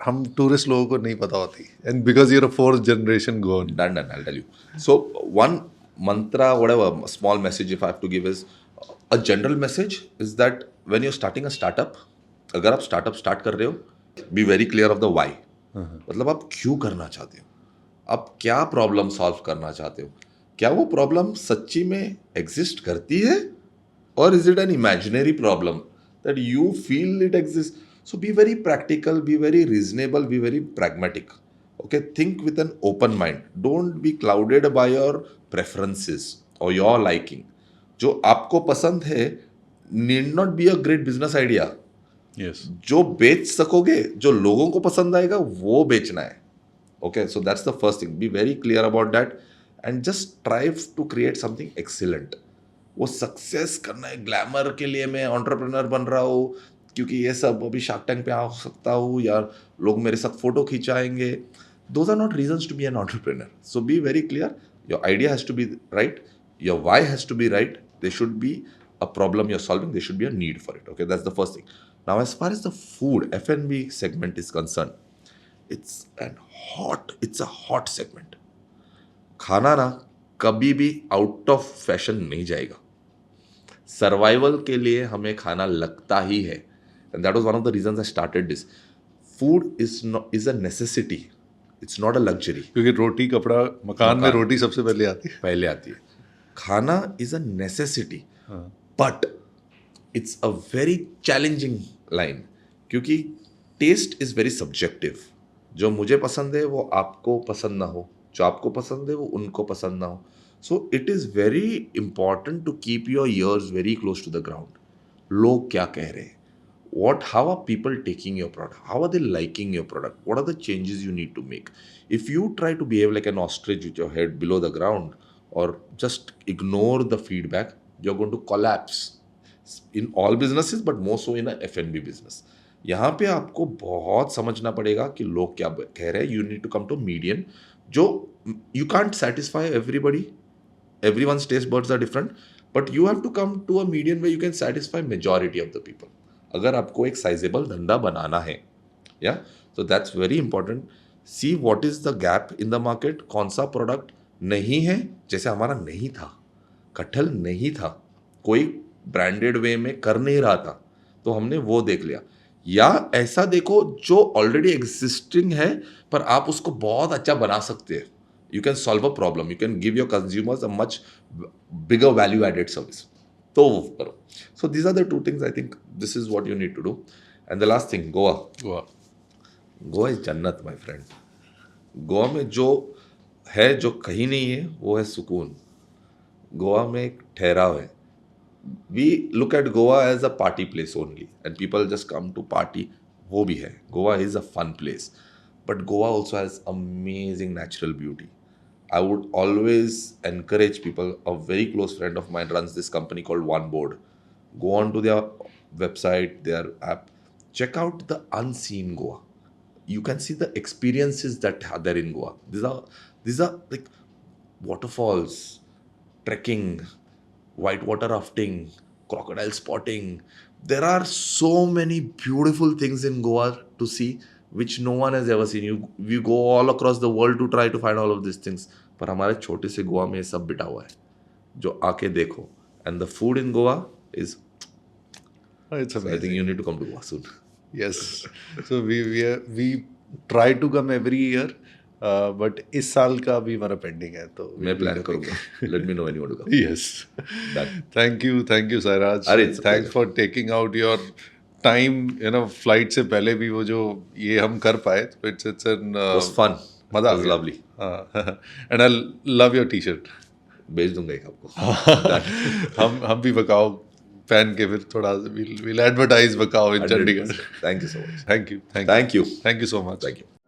हम टूरिस्ट लोगों को नहीं पता होती, and because you're a fourth generation Goan. Done, I'll tell you. So one mantra, whatever, a small message if I have to give is, a general message is that when you're starting a startup, अगर आप startup start कर रहे हो, be very clear of the why. मतलब आप क्यों करना चाहते हो, आप क्या प्रॉब्लम सॉल्व करना चाहते हो, क्या वो प्रॉब्लम सच्ची में एग्जिस्ट करती है, और is it an imaginary problem that you feel it exist? So be very practical, be very reasonable, be very pragmatic. Okay, think with an open mind. Don't be clouded by your preferences or your liking. जो आपको पसंद है need not be a great business idea. Yes. जो बेच सकोगे, जो लोगों को पसंद आएगा, वो बेचना है। Okay, so that's the first thing. Be very clear about that and just strive to create something excellent. वो सक्सेस करना है, ग्लैमर के लिए मैं एंटरप्रेन्योर बन रहा हूँ क्योंकि ये सब अभी शार्क टैंक पे आ सकता हूँ, या लोग मेरे साथ photo खिंचाएंगे, those are not reasons to be an entrepreneur. So be very clear. Your idea has to be right. Your why has to be right. There should be a problem you're solving. There should be a need for it. Okay, that's the first thing. Now, as far as the food F&B segment is concerned, it's a hot segment. खाना ना कभी भी out of fashion नहीं जाएगा। Survival के लिए हमें खाना लगता ही है, and that was one of the reasons I started this. Food is a necessity. It's not a luxury. क्योंकि रोटी कपड़ा मकान में रोटी सबसे पहले आती है। खाना is a necessity, but it's a very challenging line, क्योंकि taste is very subjective. जो मुझे पसंद है वो आपको पसंद ना हो, जो आपको पसंद है वो उनको पसंद ना हो. So it is very important to keep your ears very close to the ground. लोग क्या कह रहे हैं? How are people taking your product? How are they liking your product? What are the changes you need to make? If you try to behave like an ostrich with your head below the ground or just ignore the feedback, you're going to collapse. In all businesses but most so in F&B business. यहाँ पे आपको बहुत समझना पड़ेगा कि लोग क्या कह रहे हैं. You need to come to median जो you can't satisfy everybody. Everyone's taste buds are different, but you have to come to a median where you can satisfy majority of the people. अगर आपको एक sizeable धंधा बनाना है, या so that's very important. See what is the gap in the market. कौन सा product नहीं है, जैसे हमारा नहीं था, कटहल नहीं था, कोई ब्रांडेड वे में कर नहीं रहा था, तो हमने वो देख लिया. या ऐसा देखो जो ऑलरेडी एग्जिस्टिंग है पर आप उसको बहुत अच्छा बना सकते हैं. You can solve a problem. You can give your consumers a much bigger value added service. तो वो करो. So these are the two things I think this is what you need to do. And the last thing, Goa. Goa is जन्नत my friend. Goa में जो है जो कहीं नहीं है वो है सुकून. गोवा में एक ठहराव है. We look at Goa as a party place only and people just come to party. वो भी है. Goa is a fun place. But Goa also has amazing natural beauty. I would always encourage people. A very close friend of mine runs this company called One Board. Go on to their website, their app. Check out the unseen Goa. You can see the experiences that are there in Goa. These are like waterfalls, trekking, whitewater rafting, crocodile spotting. There are so many beautiful things in Goa to see which no one has ever seen. You go all across the world to try to find all of these things. पर हमारे छोटे से गोवा में ये सब beta हुआ है जो आके देखो. And the food in Goa is It's I think you need to come to Goa soon. Yes. So we try to come every year, but इस साल का भी हमारा पेंडिंग है तो मैं प्लान करूंगा. Let me know when you want to come. Yes. Done. Thank you Sairaj. अरे, it's a Thanks for taking out your time. Flight से पहले भी वो जो ये हम कर पाए. It's an It was fun. मजा. It was lovely. And I love your t-shirt. भेज दूंगा एक आपको. हम भी बकाओ पहन के फिर थोड़ा we'll advertise बकाओ in Chandigarh. Thank you so much. Thank you. Thank you. Thank you so much. Thank you.